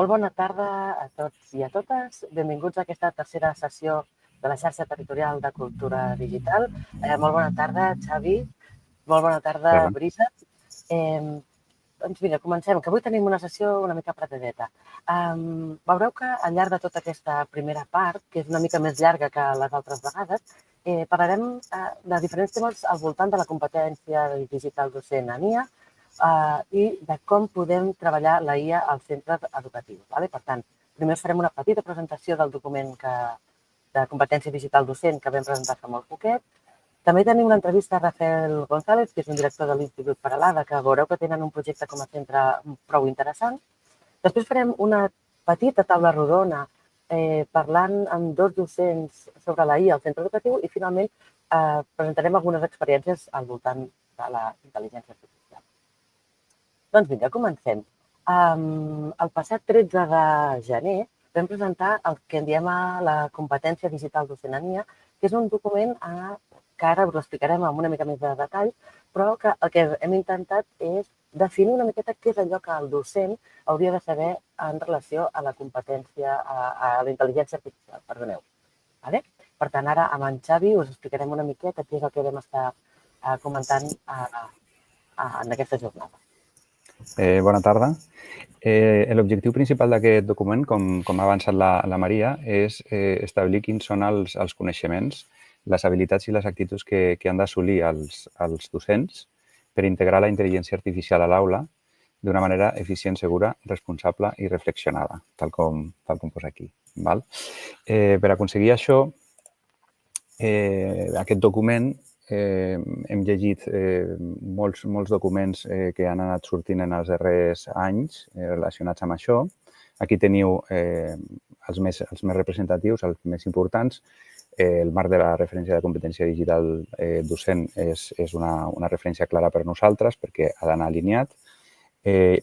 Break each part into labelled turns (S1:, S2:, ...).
S1: Molt bona tarda a tots i a totes. Benvinguts a aquesta tercera sessió de la xarxa territorial de cultura digital. Molt bona tarda, Xavi. Molt bona tarda, Brisa. Doncs mira, comencem, que avui tenim una sessió una mica apretadeta. Veureu que al llarg de tota aquesta primera part, que és una mica més llarga que les altres vegades, parlarem de diferents temes al voltant de la competència digital docent en IA, i de com podem treballar la IA als centres educatius. Per tant, primer farem una petita presentació del document de competència digital docent que vam presentar fa molt poquet. També tenim una entrevista a Rafael González, que és un director de l'Institut Peralada, que veureu que tenen un projecte com a centre prou interessant. Després farem una petita taula rodona parlant amb dos docents sobre la IA al centre educatiu i finalment presentarem algunes experiències al voltant de la intel·ligència artificial. Doncs vinga, comencem. El passat 13 de gener vam presentar el que en diem la competència digital docent en IA, que és un document que ara us l'explicarem amb una mica més de detall, però que el que hem intentat és definir una miqueta què és allò que el docent hauria de saber en relació a la competència, a la intel·ligència artificial, perdoneu. Per tant, ara amb en Xavi us explicarem una miqueta què és el que vam estar comentant en aquesta jornada.
S2: Bona tarda. L'objectiu principal d'aquest document, com ha avançat la Maria, és establir quins són els coneixements, les habilitats i les actituds que han d'assolir els docents per integrar la intel·ligència artificial a l'aula d'una manera eficient, segura, responsable i reflexionada, tal com posa aquí. Per aconseguir això, aquest document hem llegit molts documents que han anat sortint en els darrers anys relacionats amb això. Aquí teniu els més representatius, els més importants. El marc de la referència de competència digital docent és una referència clara per nosaltres perquè ha d'anar alineat,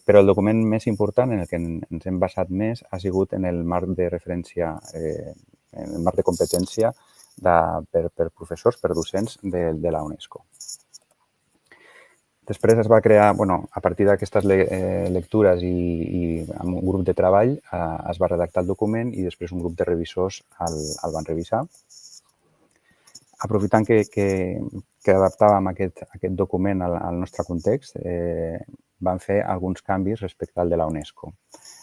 S2: però el document més important en el que ens hem basat més ha sigut en el marc de referència, en el marc de competència per professors, per docents de la UNESCO. Després es va crear, a partir d'aquestes lectures i amb un grup de treball, es va redactar el document i després un grup de revisors el van revisar. Aprofitant que adaptàvem aquest document al nostre context, vam fer alguns canvis respecte al de la UNESCO.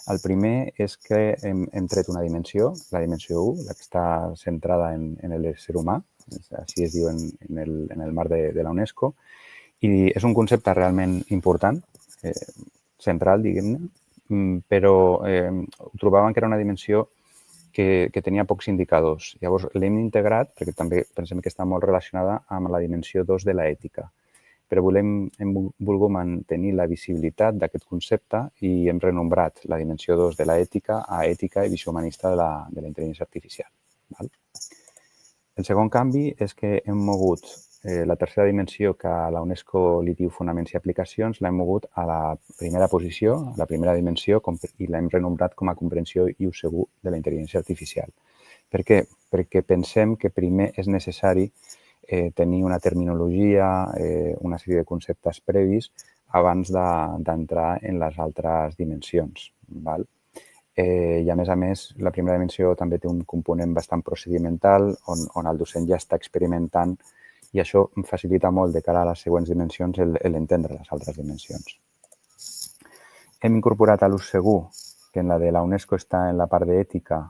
S2: El primer és que hem tret una dimensió, la dimensió 1, la que està centrada en l'ésser humà, així es diu en el marc de la UNESCO, i és un concepte realment important, central, diguem-ne, però trobàvem que era una dimensió que tenia pocs indicadors. Llavors, l'hem integrat, perquè també pensem que està molt relacionada amb la dimensió 2 de l'ètica, però hem volgut mantenir la visibilitat d'aquest concepte i hem renombrat la dimensió 2 de l'ètica a ètica i visió humanista de la intel·ligència artificial. El segon canvi és que hem mogut la tercera dimensió, que a la UNESCO li diu fonaments i aplicacions, l'hem mogut a la primera posició, a la primera dimensió, i l'hem renombrat com a comprensió i ús segur de la intel·ligència artificial. Per què? Perquè pensem que primer és necessari tenir una terminologia, una sèrie de conceptes previs abans d'entrar en les altres dimensions. I, a més, la primera dimensió també té un component bastant procedimental on el docent ja està experimentant i això facilita molt de cara a les següents dimensions l'entendre les altres dimensions. Hem incorporat l'ús segur, que en la de la UNESCO està en la part d'ètica.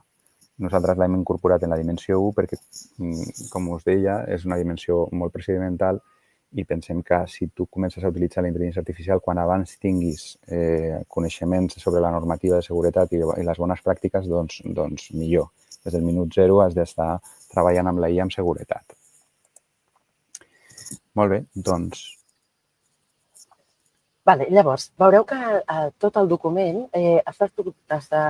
S2: Nosaltres l'hem incorporat en la dimensió 1 perquè, com us deia, és una dimensió molt procedimental i pensem que si tu comences a utilitzar la intel·ligència artificial, quan abans tinguis coneixements sobre la normativa de seguretat i les bones pràctiques, doncs millor. Des del minut 0 has d'estar treballant amb la IA amb seguretat. Molt bé, doncs...
S1: Llavors, veureu que tot el document està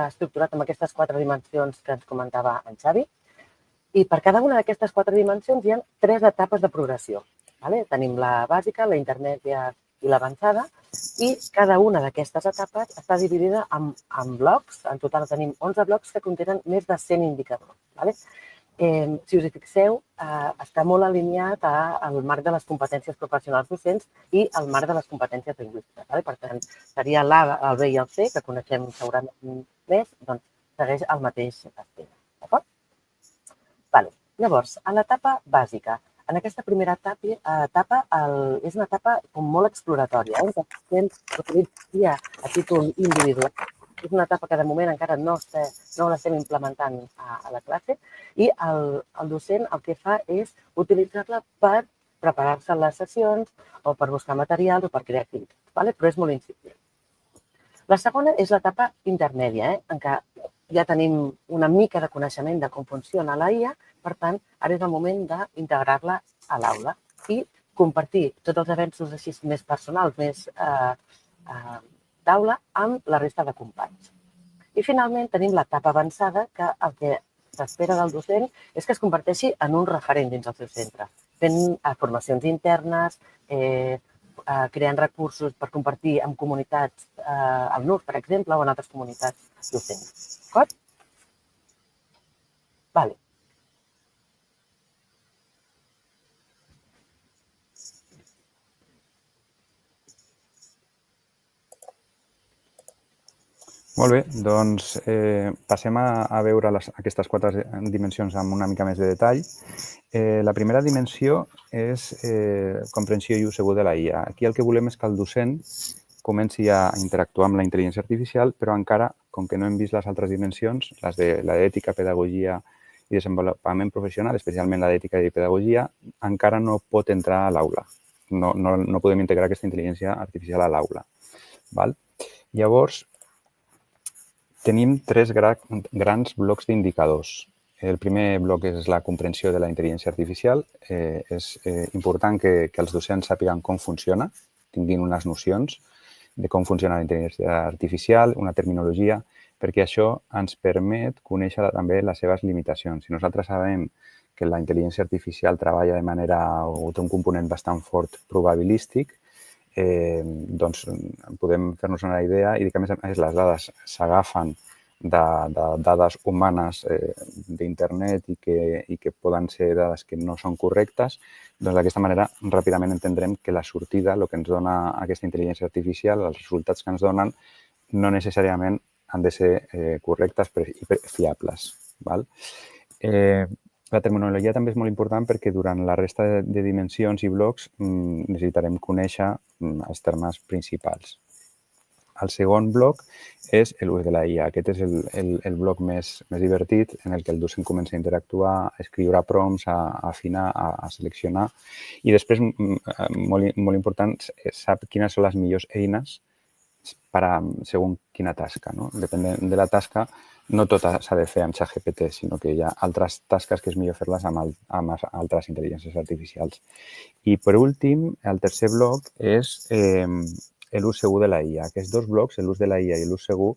S1: estructurat en aquestes 4 dimensions que ens comentava en Xavi i per cada una d'aquestes 4 dimensions hi ha 3 etapes de progressió. Tenim la bàsica, la intermèdia i l'avançada i cada una d'aquestes etapes està dividida en blocs. En total tenim 11 blocs que contenen més de 100 indicadors. Si us hi fixeu, està molt alineat al marc de les competències professionals docents i al marc de les competències lingüístiques. Per tant, seria l'A, el B i el C, que coneixem segurament més, doncs segueix el mateix esquema. D'acord? Llavors, a l'etapa bàsica, en aquesta primera etapa és una etapa molt exploratòria, on els docents utilitzaria a títol individual. És una etapa que de moment encara no l'estem implementant a la classe i el docent el que fa és utilitzar-la per preparar-se en les sessions o per buscar materials o per crear activitats, però és molt incisiu. La segona és l'etapa intermèdia, en què ja tenim una mica de coneixement de com funciona la IA, per tant, ara és el moment d'integrar-la a l'aula i compartir tots els avenços així més personals, més d'aula, amb la resta de companys. I finalment tenim l'etapa avançada, que el que s'espera del docent és que es converteixi en un referent dins el seu centre, fent formacions internes, creant recursos per compartir amb comunitats, al NUR, per exemple, o en altres comunitats docents. D'acord? Vale.
S2: Molt bé, doncs passem a veure aquestes 4 dimensions amb una mica més de detall. La primera dimensió és comprensió i ús segur de la IA. Aquí el que volem és que el docent comenci a interactuar amb la intel·ligència artificial, però encara, com que no hem vist les altres dimensions, les de l'ètica, pedagogia i desenvolupament professional, especialment la d'ètica i pedagogia, encara no pot entrar a l'aula. No podem integrar aquesta intel·ligència artificial a l'aula. Llavors, tenim 3 grans blocs d'indicadors. El primer bloc és la comprensió de la intel·ligència artificial. És important que els docents sàpiguen com funciona, tinguin unes nocions de com funciona la intel·ligència artificial, una terminologia, perquè això ens permet conèixer també les seves limitacions. Si nosaltres sabem que la intel·ligència artificial treballa de manera o té un component bastant fort probabilístic, doncs podem fer-nos una idea i que, a més, les dades s'agafen de dades humanes d'internet i que poden ser dades que no són correctes, doncs d'aquesta manera ràpidament entendrem que la sortida, el que ens dona aquesta intel·ligència artificial, els resultats que ens donen, no necessàriament han de ser correctes i fiables. La terminologia també és molt important perquè durant la resta de dimensions i blocs necessitarem conèixer els termes principals. El segon bloc és l'ús de la IA. Aquest és el bloc més divertit en el que el docent comença a interactuar, a escriure prompts, a afinar, a seleccionar i després, molt important, sap quines són les millors eines per a segons quina tasca. Depenent de la tasca, no tot s'ha de fer amb ChatGPT, sinó que hi ha altres tasques que és millor fer-les amb altres intel·ligències artificials. I, per últim, el tercer bloc és l'ús segur de la IA. Aquests 2 blocs, l'ús de la IA i l'ús segur,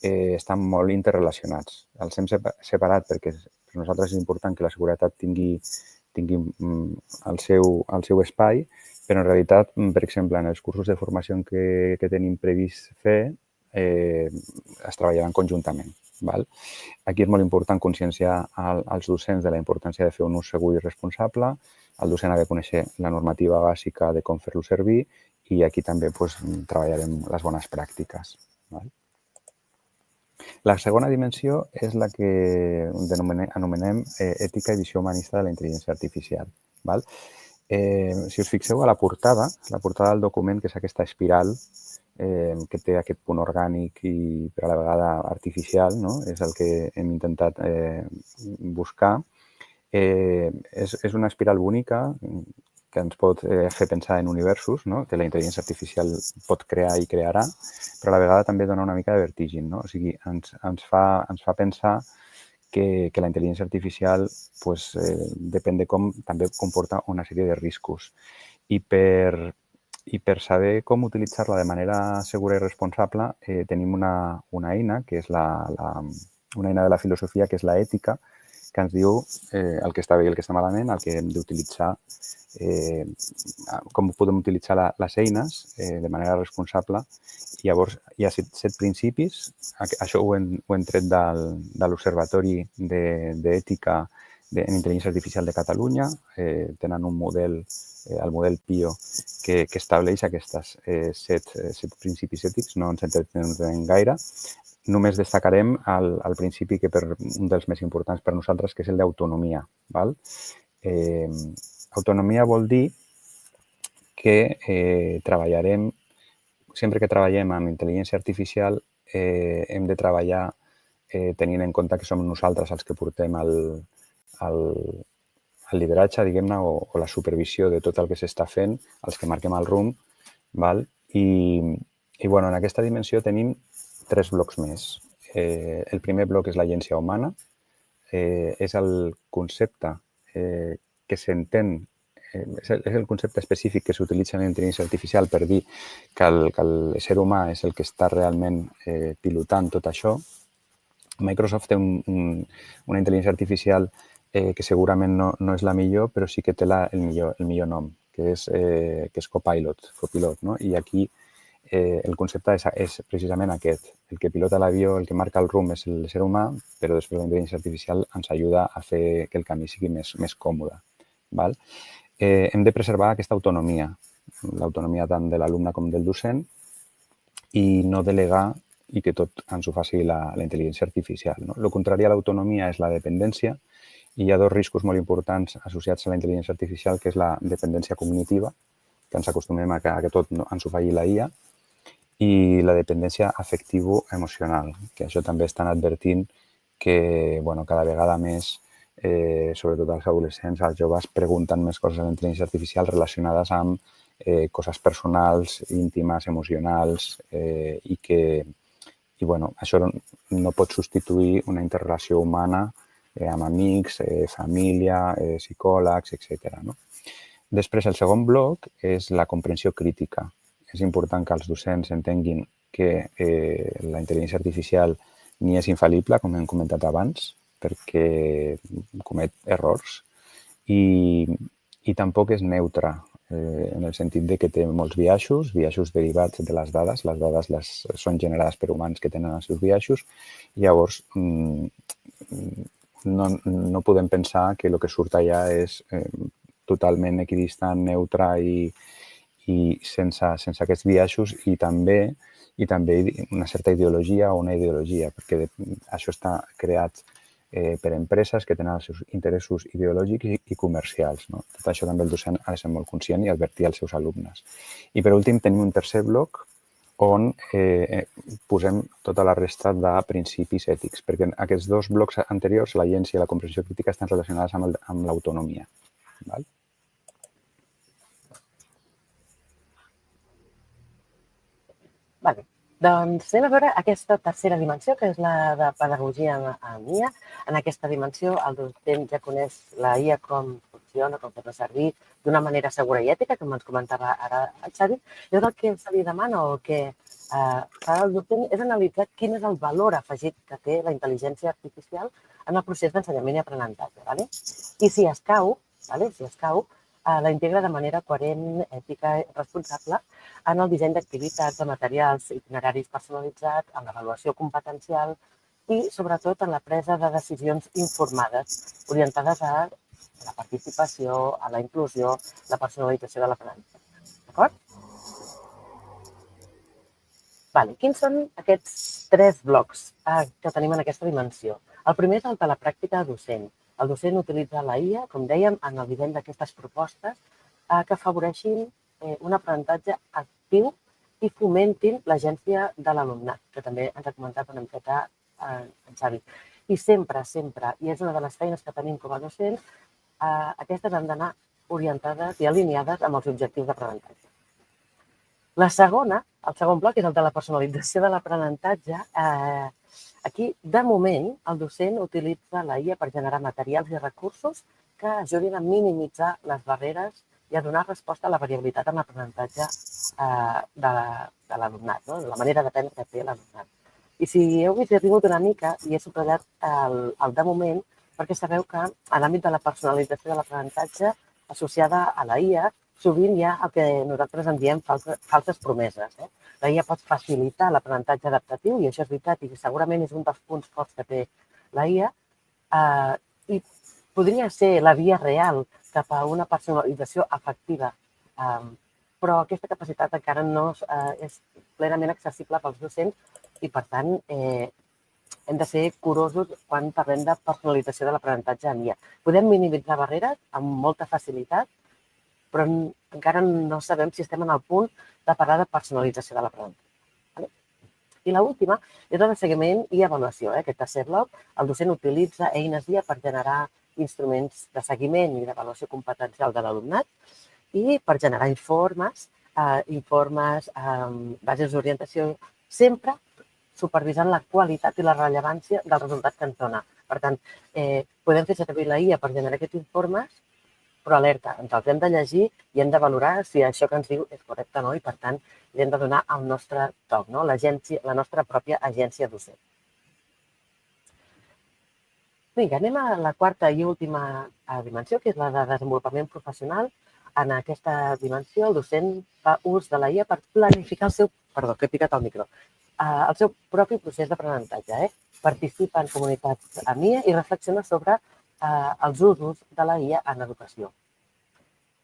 S2: estan molt interrelacionats. Els hem separat perquè per nosaltres és important que la seguretat tingui el seu espai, però en realitat, per exemple, en els cursos de formació que tenim previst fer, es treballaran conjuntament. Aquí és molt important conscienciar als docents de la importància de fer un ús segur i responsable. El docent ha de conèixer la normativa bàsica de com fer-lo servir i aquí també treballarem les bones pràctiques. La segona dimensió és la que anomenem ètica i visió humanista de la intel·ligència artificial. Si us fixeu a la portada del document, que és aquesta espiral que té aquest punt orgànic i per a la vegada artificial, és el que hem intentat buscar. És una espiral bonica que ens pot fer pensar en universos, que la intel·ligència artificial pot crear i crearà, però a la vegada també dona una mica de vertigen. O sigui, ens fa pensar que la intel·ligència artificial, depèn de com, també comporta una sèrie de riscos. I per saber com utilitzar-la de manera segura i responsable, tenim una eina, que és una eina de la filosofia, que és l'ètica, que ens diu el que està bé i el que està malament, el que hem d'utilitzar, com podem utilitzar les eines de manera responsable. I llavors hi ha 7 principis. Això ho hem tret de l'Observatori d'Ètica en intel·ligència artificial de Catalunya. Tenen un model, el model PIO, que estableix aquests 7 principis ètics, no ens entretenem gaire. Només destacarem el principi que un dels més importants per nosaltres, que és el d'autonomia. Autonomia vol dir que treballarem, sempre que treballem amb intel·ligència artificial, hem de treballar tenint en compte que som nosaltres els que portem el lideratge, diguem-ne, o la supervisió de tot el que s'està fent, els que marquem el rumb. I bueno, en aquesta dimensió tenim 3 blocs més. El primer bloc és l'agència humana. És el concepte que s'entén, és el concepte específic que s'utilitza en intel·ligència artificial per dir que l'ésser humà és el que està realment pilotant tot això. Microsoft té una intel·ligència artificial que segurament no és la millor, però sí que té el millor nom, que és Copilot. No? I aquí el concepte és precisament aquest. El que pilota l'avió, el que marca el rumb és l'ésser humà, però després la intel·ligència artificial ens ajuda a fer que el camí sigui més còmode. Hem de preservar aquesta autonomia, l'autonomia tant de l'alumne com del docent, i no delegar i que tot ens ho faci la intel·ligència artificial. El contrari a l'autonomia és la dependència, i hi ha 2 riscos molt importants associats a la intel·ligència artificial, que és la dependència cognitiva, que ens acostumem a que tot ens ho faci la IA, i la dependència afectivo-emocional, que això també estan advertint que cada vegada més, sobretot els adolescents, els joves, pregunten més coses a la intel·ligència artificial relacionades amb coses personals, íntimes, emocionals, i això no pot substituir una interrelació humana amb amics, família, psicòlegs, etc. Després, el segon bloc és la comprensió crítica. És important que els docents entenguin que la intel·ligència artificial ni és infal·lible, com hem comentat abans, perquè comet errors, i tampoc és neutra, en el sentit de que té molts biaixos derivats de les dades. Les dades són generades per humans que tenen els seus biaixos, i llavors no podem pensar que el que surt allà és totalment equidistant, neutre i sense aquests biaixos, i també una certa ideologia o una ideologia, perquè això està creat per empreses que tenen els seus interessos ideològics i comercials. Tot això també el docent ha de ser molt conscient i advertir als seus alumnes. I per últim tenim un tercer bloc on posem tota la resta de principis ètics, perquè aquests 2 blocs anteriors, l'agència i la comprensió crítica, estan relacionades amb l'autonomia.
S1: Vale. Doncs anem a veure aquesta tercera dimensió, que és la de pedagogia en IA. En aquesta dimensió, el docent ja coneix la IA com funciona, com pot servir d'una manera segura i ètica, com ens comentava ara el Xavi. I el que se li demana o que fa el docent és analitzar quin és el valor afegit que té la intel·ligència artificial en el procés d'ensenyament i aprenentatge. I si escau, la integra de manera coherent, ètica i responsable en el disseny d'activitats, de materials, itineraris personalitzats, en l'avaluació competencial i, sobretot, en la presa de decisions informades, orientades a la participació, a la inclusió, la personalització de l'aprenentatge. D'acord? Quins són aquests 3 blocs que tenim en aquesta dimensió? El primer és el de la pràctica docent. El docent utilitza la IA, com dèiem, en el disseny d'aquestes propostes que afavoreixin un aprenentatge actiu i fomentin l'agència de l'alumnat, que també ens ha comentat una miqueta en Xavi. I sempre, i és una de les feines que tenim com a docents, aquestes han d'anar orientades i alineades amb els objectius d'aprenentatge. El segon bloc, és el de la personalització de l'aprenentatge. Aquí, de moment, el docent utilitza la IA per generar materials i recursos que ajudin a minimitzar les barreres i a donar resposta a la variabilitat en l'aprenentatge de l'alumnat, de la manera d'aprendre que té l'alumnat. I si heu vist, he rigut una mica i he subratllat el de moment, perquè sabeu que en l'àmbit de la personalització de l'aprenentatge associada a la IA, sovint hi ha el que nosaltres en diem falses promeses. La IA pot facilitar l'aprenentatge adaptatiu, i això és veritat, i segurament és un dels punts forts que té la IA, podria ser la via real cap a una personalització efectiva, però aquesta capacitat encara no és plenament accessible pels docents i, per tant, hem de ser curosos quan parlem de personalització de l'aprenentatge en IA. Podem minimitzar barreres amb molta facilitat, però encara no sabem si estem en el punt de parlar de personalització de l'aprenentatge. I l'última és la de seguiment i avaluació. Aquest tercer bloc, el docent utilitza eines d'IA per generar instruments de seguiment i d'avaluació competencial de l'alumnat i per generar informes, bases d'orientació, sempre supervisant la qualitat i la rellevància del resultat que ens dona. Per tant, podem fer servir la IA per generar aquests informes, però alerta, ens els hem de llegir i hem de valorar si això que ens diu és correcte o no i, per tant, li hem de donar el nostre toc, no? La nostra pròpia agència docent. Vinga, anem a la quarta i última dimensió, que és la de desenvolupament professional. En aquesta dimensió, el docent fa ús de la IA per planificar el seu... Perdó, que he picat el micro. El seu propi procés d'aprenentatge. Participa en comunitats amb IA i reflexiona sobre els usos de la IA en educació.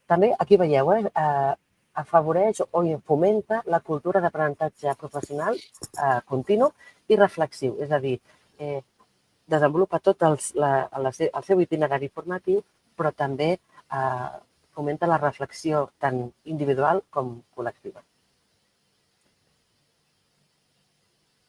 S1: També, aquí veieu, afavoreix o fomenta la cultura d'aprenentatge professional continu i reflexiu. És a dir, desenvolupa tot el seu itinerari formatiu, però també fomenta la reflexió tant individual com col·lectiva.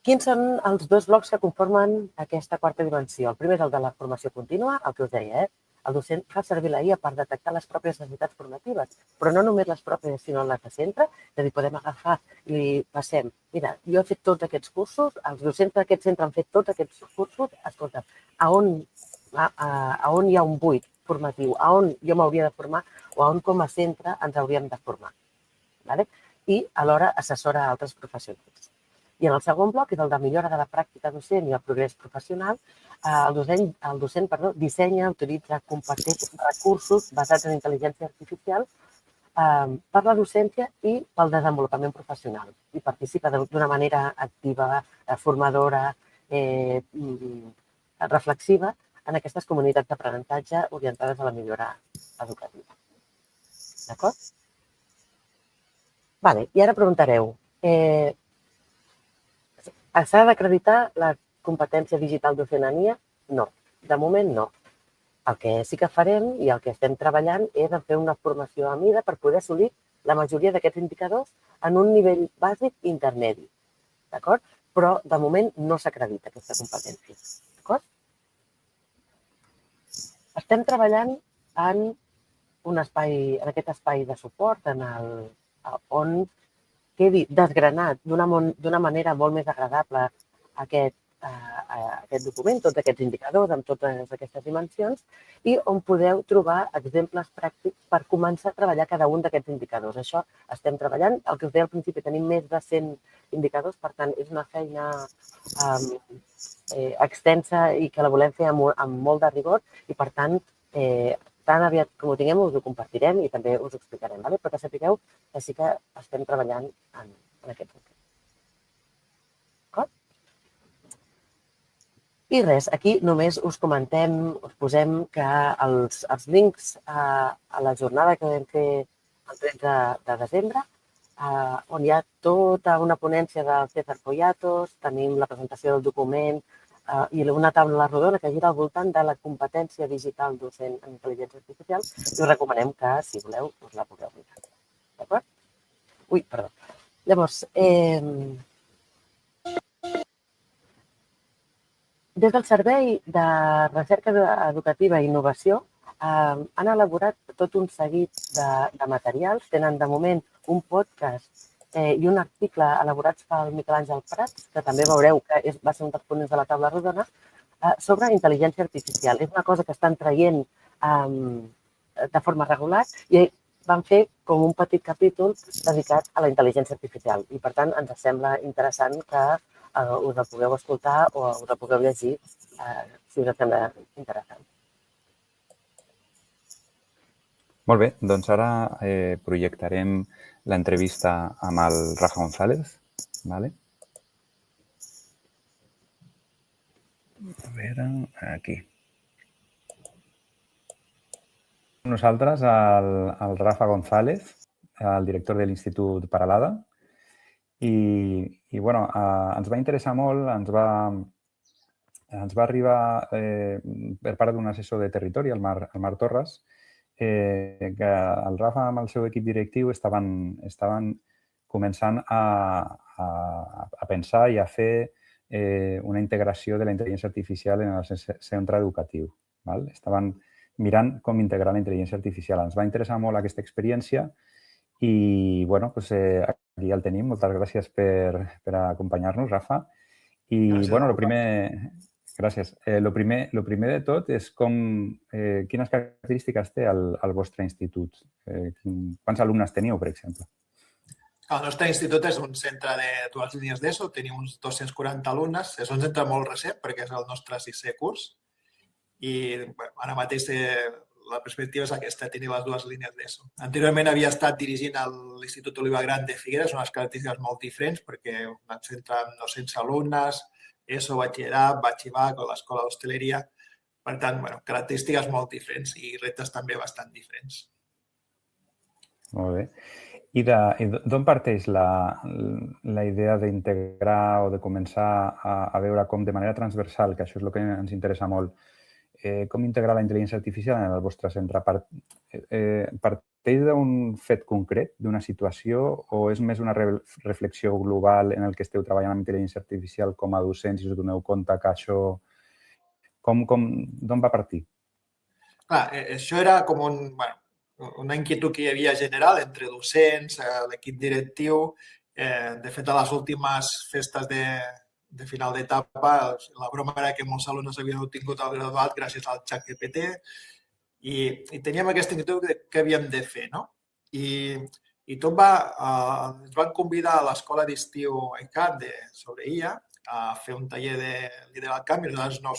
S1: Quins són els dos blocs que conformen aquesta quarta dimensió? El primer és el de la formació contínua, el que us deia. El docent fa servir la IA per detectar les pròpies necessitats formatives, però no només les pròpies, sinó les de centre. És a dir, podem agafar i passem. Mira, jo he fet tots aquests cursos, els docents d'aquest centre han fet tots aquests cursos. Escolta, a on hi ha un buit formatiu, a on jo m'hauria de formar o a on com a centre ens hauríem de formar. I alhora assessora a altres professionals. I en el segon bloc, que és el de millora de la pràctica docent i el progrés professional, el docent dissenya, utilitza, comparteix recursos basats en intel·ligència artificial per la docència i pel desenvolupament professional. I participa d'una manera activa, formadora, reflexiva en aquestes comunitats d'aprenentatge orientades a la millora educativa. D'acord? Vale, i ara preguntareu, s'ha d'acreditar la competència digital docent en IA? No, de moment no. El que sí que farem i el que estem treballant és en fer una formació a mida per poder assolir la majoria d'aquests indicadors en un nivell bàsic intermedi. D'acord? Però de moment no s'acredita aquesta competència. D'acord? Estem treballant en aquest espai de suport on quedi desgranat d'una manera molt més agradable aquest document, tots aquests indicadors amb totes aquestes dimensions i on podeu trobar exemples pràctics per començar a treballar cada un d'aquests indicadors. Això estem treballant. El que us deia al principi, tenim més de 100 indicadors, per tant, és una feina extensa i que la volem fer amb molt de rigor i, per tant, tan aviat com ho tinguem us ho compartirem i també us ho explicarem, però que sapigueu que sí que estem treballant en aquest punt. D'acord? I res, aquí només us comentem, us posem que els links a la jornada que vam fer el 13 de desembre, on hi ha tota una ponència del César Poyatos, tenim la presentació del document, i una taula rodona que gira al voltant de la competència digital docent en intel·ligència artificial i us recomanem que, si voleu, us la pugueu mirar. D'acord? Ui, perdó. Llavors, des del Servei de Recerca Educativa i Innovació han elaborat tot un seguit de materials. Tenen, de moment, un podcast i un article elaborats pel Miquel Àngel Prats, que també veureu que va ser un dels ponents de la taula rodona, sobre intel·ligència artificial. És una cosa que estan traient de forma regular i van fer com un petit capítol dedicat a la intel·ligència artificial. I, per tant, ens sembla interessant que us el pugueu escoltar o us el pugueu llegir si us sembla interessant.
S2: Molt bé, doncs ara projectarem l'entrevista amb el Rafa González. Vale? A veure, aquí. nosaltres el Rafa González, el director de l'Institut Paralada, i bueno, ens va interessar molt, ens va arribar per part d'un assessor de territori, el Marc Torres, que el Rafa amb el seu equip directiu estaven començant a pensar i a fer una integració de la intel·ligència artificial en el centre educatiu. Estaven mirant com integrar la intel·ligència artificial. Ens va interessar molt aquesta experiència i, bueno, aquí ja el tenim. Moltes gràcies per acompanyar-nos, Rafa. I, bueno, el primer... Gràcies. El primer de tot és quines característiques té el vostre institut? Quants alumnes teniu, per exemple?
S3: El nostre institut és un centre de dues línies d'ESO, tenim uns 240 alumnes. És un centre molt recent perquè és el nostre 6è curs i ara mateix la perspectiva és aquesta, tenir les dues línies d'ESO. Anteriorment havia estat dirigint l'Institut Oliva Gran de Figueres, unes característiques molt diferents perquè un centre amb 200 alumnes, ESO, batxillerat, batxibac o l'escola d'hostaleria. Per tant, característiques molt diferents i reptes també bastant diferents.
S2: Molt bé. I d'on parteix la idea d'integrar o de començar a veure com de manera transversal, que això és el que ens interessa molt, com integrar la intel·ligència artificial en el vostre centre? Parteix d'un fet concret, d'una situació, o és més una reflexió global en el que esteu treballant amb intel·ligència artificial com a docents i us doneu compte que això... D'on va partir?
S3: Clar, això era com una inquietud que hi havia general entre docents, l'equip directiu. De fet, a les últimes festes de final d'etapa, la broma era que molts alumnes havien obtingut el graduat gràcies al ChatGPT i teníem aquesta inquietud de què havíem de fer, no? I tot ens van convidar a l'escola d'estiu ICAT sobre IA a fer un taller de liderar el canvi. Nosaltres no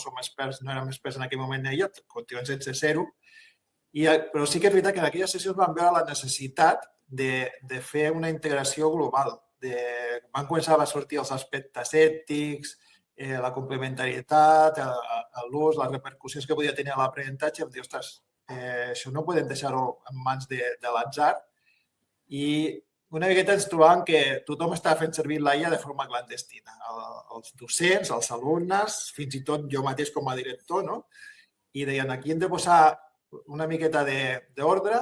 S3: érem experts en aquell moment d'ella, continuem sense ser-ho, però sí que és veritat que en aquelles sessions vam veure la necessitat de fer una integració global. Van començar a sortir els aspectes ètics, la complementarietat, l'ús, les repercussions que podia tenir l'aprenentatge. Vam dir, ostres, això no podem deixar-ho en mans de l'atzar. I una miqueta ens trobàvem que tothom estava fent servir l'IA de forma clandestina. Els docents, els alumnes, fins i tot jo mateix com a director, no? I deien, aquí hem de posar una miqueta d'ordre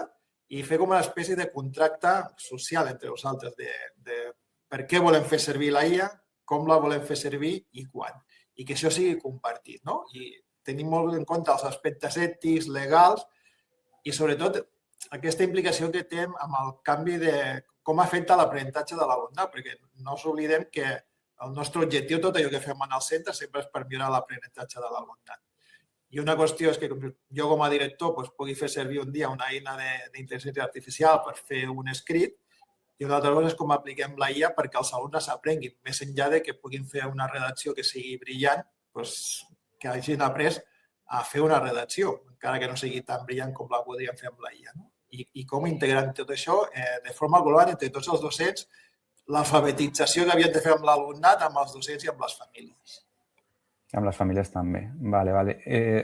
S3: i fer com una espècie de contracte social entre nosaltres de per què volem fer servir la IA, com la volem fer servir i quan. I que això sigui compartit, no? I tenim molt en compte els aspectes ètics, legals i, sobretot, aquesta implicació que té amb el canvi de com afecta l'aprenentatge de l'alumnat, perquè no us oblidem que el nostre objectiu, tot allò que fem en el centre, sempre és per millorar l'aprenentatge de l'alumnat. I una qüestió és que jo com a director pugui fer servir un dia una eina d'intel·ligència artificial per fer un escrit i una altra cosa és com apliquem la IA perquè els alumnes aprenguin, més enllà de que puguin fer una redacció que sigui brillant, que hagin après a fer una redacció, encara que no sigui tan brillant com la podríem fer amb la IA. I com integrant tot això de forma global entre tots els docents, l'alfabetització que havien de fer amb l'alumnat, amb els docents i amb les famílies.
S2: Amb les famílies també. Vale.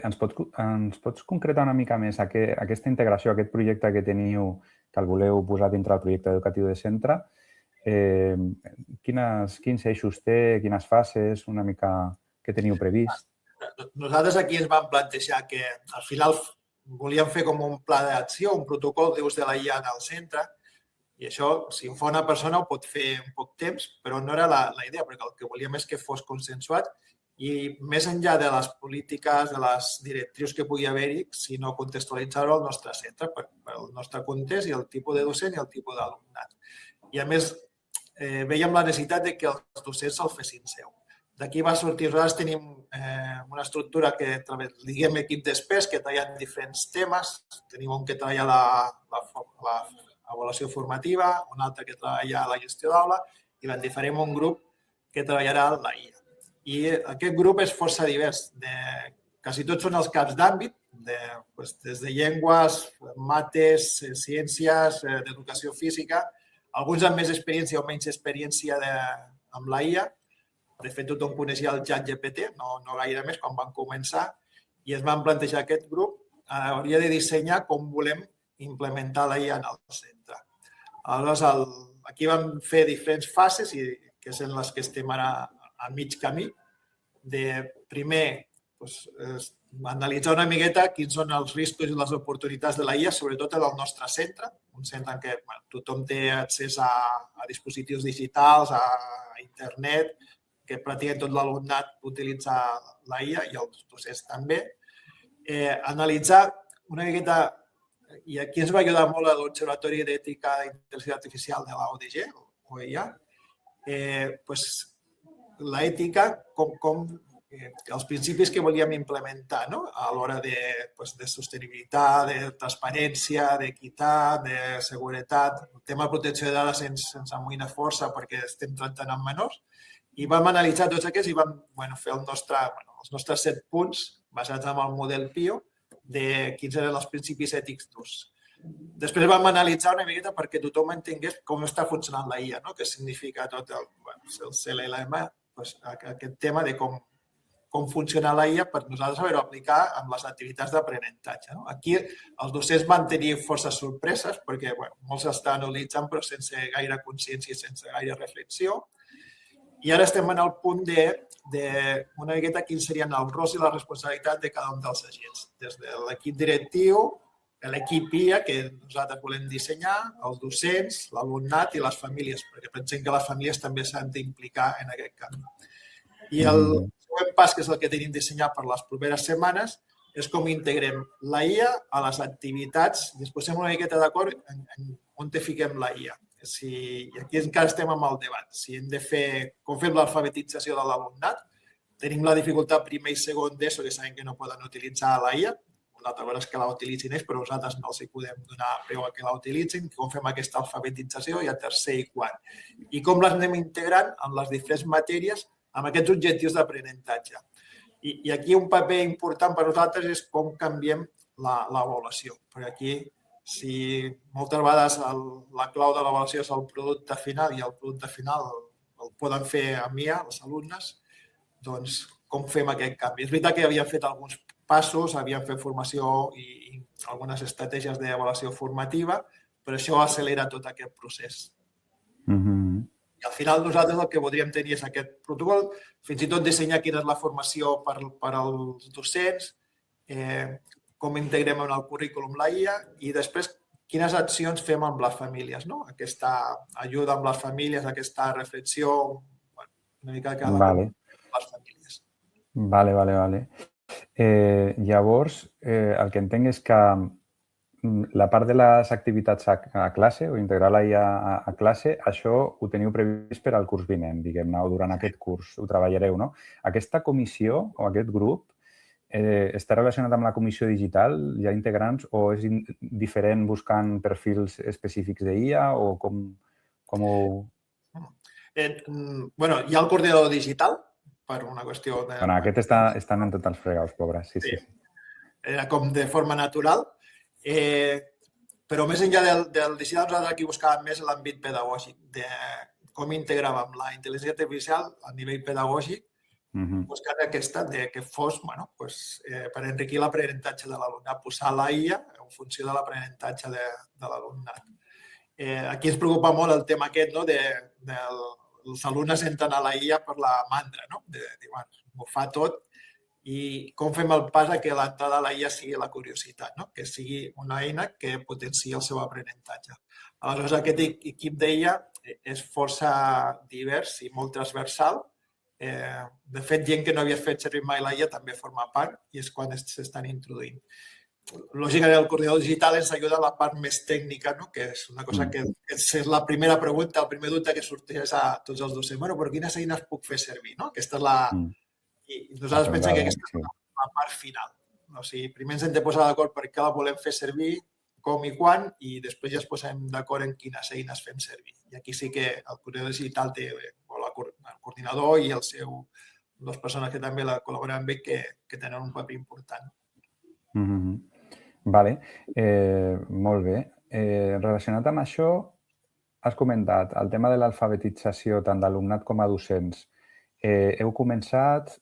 S2: Ens pots concretar una mica més aquesta integració, aquest projecte que teniu, que el voleu posar dintre del projecte educatiu de centre? Quins eixos té, quines fases, una mica què teniu previst?
S3: Nosaltres aquí ens vam plantejar que al final volíem fer com un pla d'acció, un protocol d'ús de la IA en el centre i això, si ho fa una persona, ho pot fer en poc temps, però no era la idea, perquè el que volíem és que fos consensuat i més enllà de les polítiques, de les directrius que pugui haver-hi, sinó contextualitzar-ho al nostre centre per el nostre context i el tipus de docent i el tipus d'alumnat. I a més, veiem la necessitat de que els docents se'l fessin seu. D'aquí va sortir, nosaltres tenim una estructura que diguem equip d'experts que treballen diferents temes. Tenim un que treballa l'avaluació formativa, un altre que treballa la gestió d'aula i farem un grup que treballarà la IA. I aquest grup és força divers. Quasi tots són els caps d'àmbit, des de llengües, mates, ciències, d'educació física, alguns amb més experiència o menys experiència amb la IA. De fet, tothom coneixia el ChatGPT, no gaire més, quan van començar, i es van plantejar aquest grup hauria de dissenyar com volem implementar la IA en el centre. Aleshores, aquí vam fer diferents fases, que són les que estem ara a mig camí, de primer analitzar una miqueta quins són els riscos i les oportunitats de la IA, sobretot en el nostre centre, un centre en què tothom té accés a dispositius digitals, a internet, que pràcticament tot l'alumnat utilitza la IA i els docents també. Analitzar una miqueta, i aquí ens va ajudar molt l'Observatori d'Ètica d'Intel·ligència Artificial de la ODG, OEA, l'ètica, els principis que volíem implementar a l'hora de sostenibilitat, de transparència, d'equitat, de seguretat. El tema de protecció de dades ens amoïna força perquè estem tractant amb menors. I vam analitzar tots aquests i vam fer els nostres 7 punts basats en el model PIO de quins eren els principis ètics d'ús. Després vam analitzar una miqueta perquè tothom entengués com està funcionant la IA, què significa tot el CLLM, aquest tema de com funciona la IA per nosaltres saber-ho aplicar amb les activitats d'aprenentatge. Aquí els docents van tenir forces sorpreses perquè molts estan utilitzant però sense gaire consciència i sense gaire reflexió. I ara estem en el punt d'una miqueta quins serien els rols i la responsabilitat de cada un dels agents. Des de l'equip directiu, l'equip IA, que nosaltres volem dissenyar, els docents, l'alumnat i les famílies, perquè pensem que les famílies també s'han d'implicar en aquest canvi. I el següent pas, que és el que tenim dissenyat per les properes setmanes, és com integrem la IA a les activitats i ens posem una miqueta d'acord en on fiquem la IA. I aquí encara estem amb el debat. Si hem de fer, com fem l'alfabetització de l'alumnat, tenim la dificultat primer i segon d'ESO, que sabem que no poden utilitzar la IA, l'altra cosa és que la utilitzin ells, però nosaltres no els podem donar peu a que la utilitzin, com fem aquesta alfabetització i a tercer i quart. I com les anem integrant en les diferents matèries amb aquests objectius d'aprenentatge. I aquí un paper important per nosaltres és com canviem l'avaluació, perquè aquí si moltes vegades la clau de l'avaluació és el producte final i el producte final el poden fer amb IA, els alumnes, doncs com fem aquest canvi? És veritat que havíem fet alguns passos, havíem fet formació i algunes estratègies d'avaluació formativa, però això accelera tot aquest procés. I al final nosaltres el que voldríem tenir és aquest protocol, fins i tot dissenyar quina és la formació per als docents, com integrem en el currículum la IA i després quines accions fem amb les famílies, aquesta ajuda amb les famílies, aquesta reflexió, una mica que les famílies.
S2: Vale. Llavors, el que entenc és que la part de les activitats a classe o integrar la IA a classe, això ho teniu previst per al curs vinent, diguem-ne, o durant aquest curs ho treballareu, no? Aquesta comissió o aquest grup està relacionat amb la comissió digital, hi ha integrants, o és diferent buscant perfils específics d'IA o com ho...
S3: Hi ha el coordinador digital, per una qüestió de...
S2: Bueno, aquest estan en tots els fregaus, pobres, sí.
S3: Era com de forma natural, però més enllà del digital, nosaltres aquí buscàvem més l'àmbit pedagògic, de com integràvem la intel·ligència artificial a nivell pedagògic, buscant aquesta que fos per enriquir l'aprenentatge de l'alumnat, posar la IA en funció de l'aprenentatge de l'alumnat. Aquí ens preocupa molt el tema aquest dels alumnes entren a la IA per la mandra, de dir, m'ho fa tot, i com fem el pas que l'entrada a la IA sigui la curiositat, que sigui una eina que potenciï el seu aprenentatge. Aleshores, aquest equip d'IA és força divers i molt transversal. De fet, gent que no havia fet servir mai la IA també forma part i és quan s'estan introduint. Lògicament, el coordinador digital ens ajuda a la part més tècnica, que és una cosa que és la primera pregunta, el primer dubte que sorteix a tots els docents. Però quines eines puc fer servir? Aquesta és la... I nosaltres pensem que aquesta és la part final. O sigui, primer ens hem de posar d'acord per què la volem fer servir, com i quan, i després ja ens posem d'acord en quines eines fem servir. I aquí sí que el coordinador digital té el coordinador i dues persones que també la col·laboren amb ell que tenen un paper important.
S2: Vale, molt bé. Relacionat amb això, has comentat el tema de l'alfabetització tant d'alumnat com a docents. Heu començat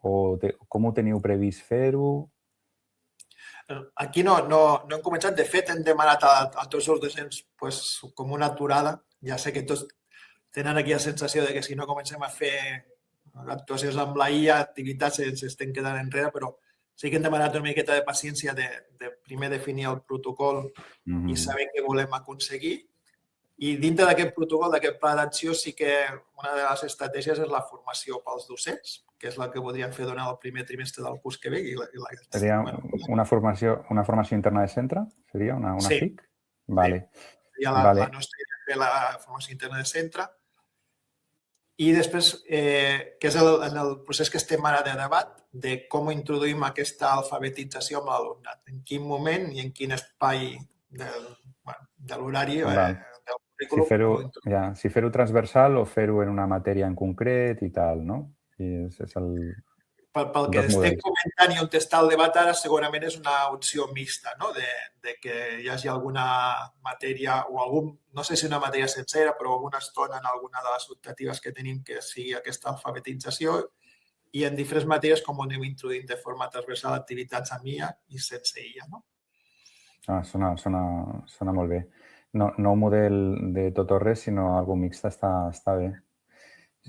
S2: o com ho teniu previst fer-ho?
S3: Aquí no hem començat. De fet, hem demanat a tots els docents com una aturada. Ja sé que tots tenen aquí la sensació de que si no comencem a fer actuacions amb la IA, activitats, ens estem quedant enrere, però sí que hem demanat una miqueta de paciència de primer definir el protocol i saber què volem aconseguir. I dintre d'aquest protocol, d'aquest pla d'acció, sí que una de les estratègies és la formació pels docents, que és la que podríem fer durant el primer trimestre del curs que ve.
S2: Seria una formació interna de centre? Seria una FIC? Vale.
S3: Seria la nostra idea, fer la formació interna de centre. I després, que és en el procés que estem ara de debat, de com introduïm aquesta alfabetització amb l'alumnat. En quin moment i en quin espai de l'horari del currículum.
S2: Si fer-ho transversal o fer-ho en una matèria en concret i tal, no?
S3: Pel que estem comentant i on està el debat ara, segurament és una opció mixta, no? De que hi hagi alguna matèria o algun, no sé si una matèria sencera, però alguna estona en alguna de les optatives que tenim que sigui aquesta alfabetització i en diferents matèries com ho anem introduint de forma transversal activitats amb IA i sense IA, no?
S2: Sona molt bé. No un model de tot o res, sinó algo mixt està bé.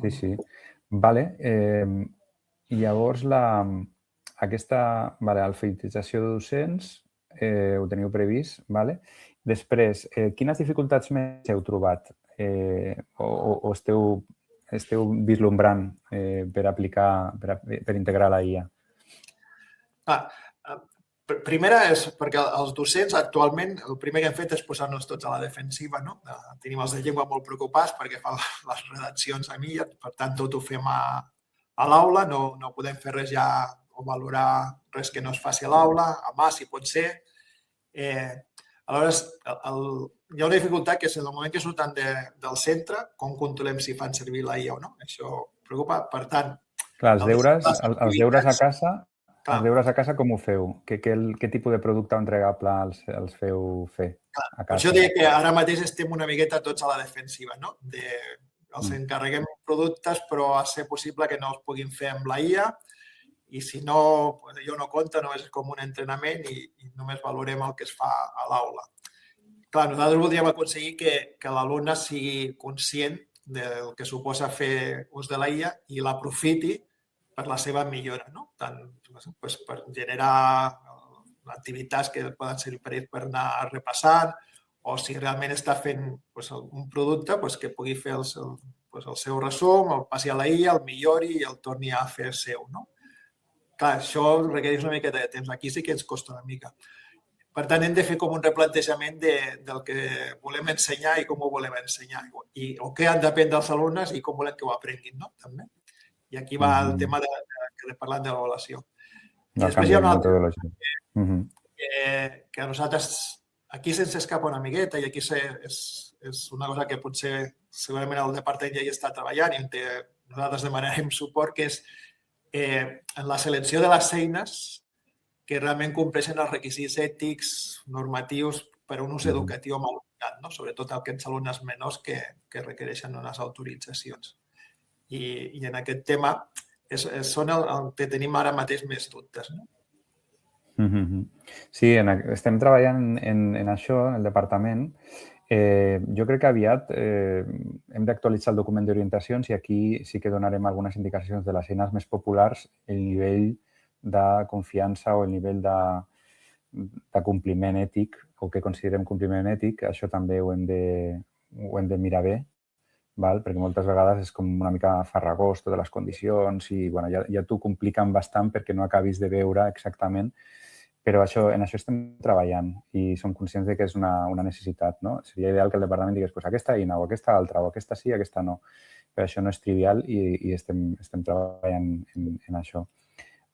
S2: Sí. Vale. I llavors, aquesta alfabetització de docents ho teniu previst, vale? Després, quines dificultats més heu trobat o esteu vislumbrant per aplicar, per integrar la IA?
S3: Primera és perquè els docents actualment el primer que hem fet és posar-nos tots a la defensiva. Tenim els de llengua molt preocupats perquè fan les redaccions a mi, per tant tot ho fem a l'aula, no podem fer res ja o valorar res que no es faci a l'aula, a mà si pot ser. Aleshores, hi ha una dificultat que és en el moment que surten del centre, com controlem si fan servir la IA o no. Això preocupa. Per tant...
S2: Clar, els deures a casa... Els deures a casa com ho feu? Què tipus de producte entregable els feu fer a casa?
S3: Per això deia que ara mateix estem una miqueta tots a la defensiva, no? Els encarreguem productes, però a ser possible que no els puguin fer amb la IA i si no, jo no compta, només és com un entrenament i només valorem el que es fa a l'aula. Clar, nosaltres voldríem aconseguir que l'alumne sigui conscient del que suposa fer ús de la IA i l'aprofiti per la seva millora, no? Tant per generar activitats que poden servir per ell per anar repassant o si realment està fent un producte que pugui fer el seu resum, el passi a la IA, el millori i el torni a fer seu, no? Clar, això requereix una miqueta de temps. Aquí sí que ens costa una mica. Per tant, hem de fer com un replantejament del que volem ensenyar i com ho volem ensenyar o què han d'aprendre els alumnes i com volem que ho aprenguin, no? També. I aquí va el tema que parlant de l'avaluació. I després hi ha una altra que a nosaltres aquí se'ns escapa una miqueta i aquí és una cosa que potser segurament el departament ja hi està treballant i nosaltres demanarem suport, que és en la selecció de les eines que realment compleixen els requisits ètics, normatius per a un ús educatiu amb l'alumnat, sobretot aquests alumnes menors que requereixen unes autoritzacions. I en aquest tema són el que tenim ara mateix més dubtes.
S2: Sí, estem treballant en això, en el departament. Jo crec que aviat hem d'actualitzar el document d'orientacions i aquí sí que donarem algunes indicacions de les eines més populars, el nivell de confiança o el nivell de compliment ètic o que considerem compliment ètic. Això també ho hem de mirar bé, perquè moltes vegades és com una mica farragós totes les condicions i ja t'ho compliquen bastant perquè no acabis de veure exactament, però en això estem treballant i som conscients de que és una necessitat. Seria ideal que el departament digués aquesta eina o aquesta altra o aquesta sí, aquesta no, però això no és trivial i estem treballant en això.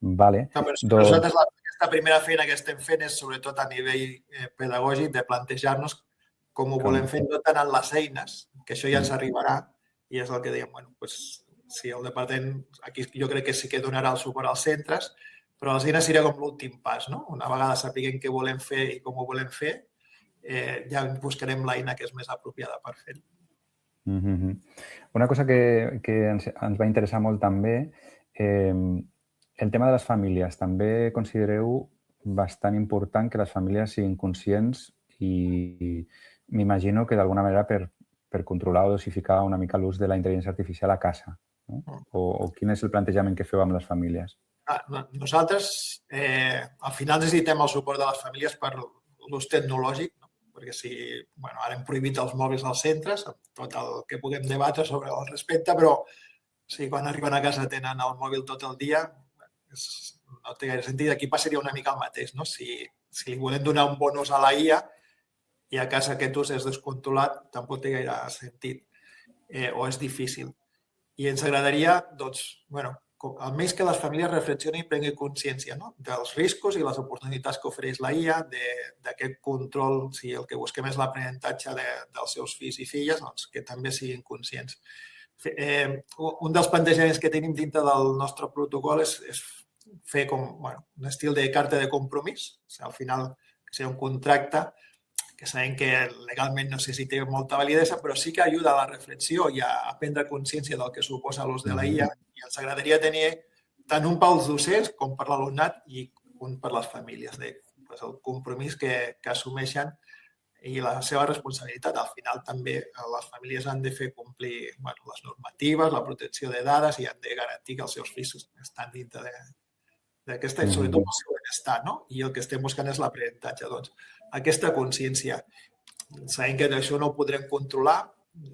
S3: Nosaltres aquesta primera feina que estem fent és sobretot a nivell pedagògic de plantejar-nos com ho volem fer, no tant en les eines, que això ja ens arribarà, i és el que dèiem, si el departament, aquí jo crec que sí que donarà el suport als centres, però les eines seria com l'últim pas, no? Una vegada sapiguem què volem fer i com ho volem fer, ja buscarem l'eina que és més apropiada per fer-ho.
S2: Una cosa que ens va interessar molt també, el tema de les famílies. També considereu bastant important que les famílies siguin conscients i m'imagino que d'alguna manera per controlar o dosificar una mica l'ús de la intel·ligència artificial a casa. No? O quin és el plantejament que feu amb les famílies?
S3: Nosaltres, al final, necessitem el suport de les famílies per l'ús tecnològic, no? Perquè si ara hem prohibit els mòbils als centres, tot el que puguem debatre sobre el respecte, però si quan arriben a casa tenen el mòbil tot el dia, no té gaire sentit. Aquí passaria una mica el mateix, no? Si li volem donar un bon ús a la IA i a casa aquest ús és descontrolat, tampoc té gaire sentit o és difícil. I ens agradaria, doncs, almenys que les famílies reflexionin i prenguin consciència dels riscos i les oportunitats que ofereix la IA, d'aquest control, si el que busquem és l'aprenentatge dels seus fills i filles, doncs que també siguin conscients. Un dels plantejaments que tenim dintre del nostre protocol és fer com un estil de carta de compromís. Al final, que sigui un contracte que sabem que legalment no sé si té molta validesa, però sí que ajuda a la reflexió i a prendre consciència del que suposa l'ús de la IA. I ens agradaria tenir tant un pels docents com per l'alumnat i un per les famílies, el compromís que assumeixen i la seva responsabilitat. Al final també les famílies han de fer complir les normatives, la protecció de dades i han de garantir que els seus fills estan dintre d'aquesta i sobretot el seu benestar, no? I el que estem buscant és l'aprenentatge. Doncs aquesta consciència. Sabem que això no ho podrem controlar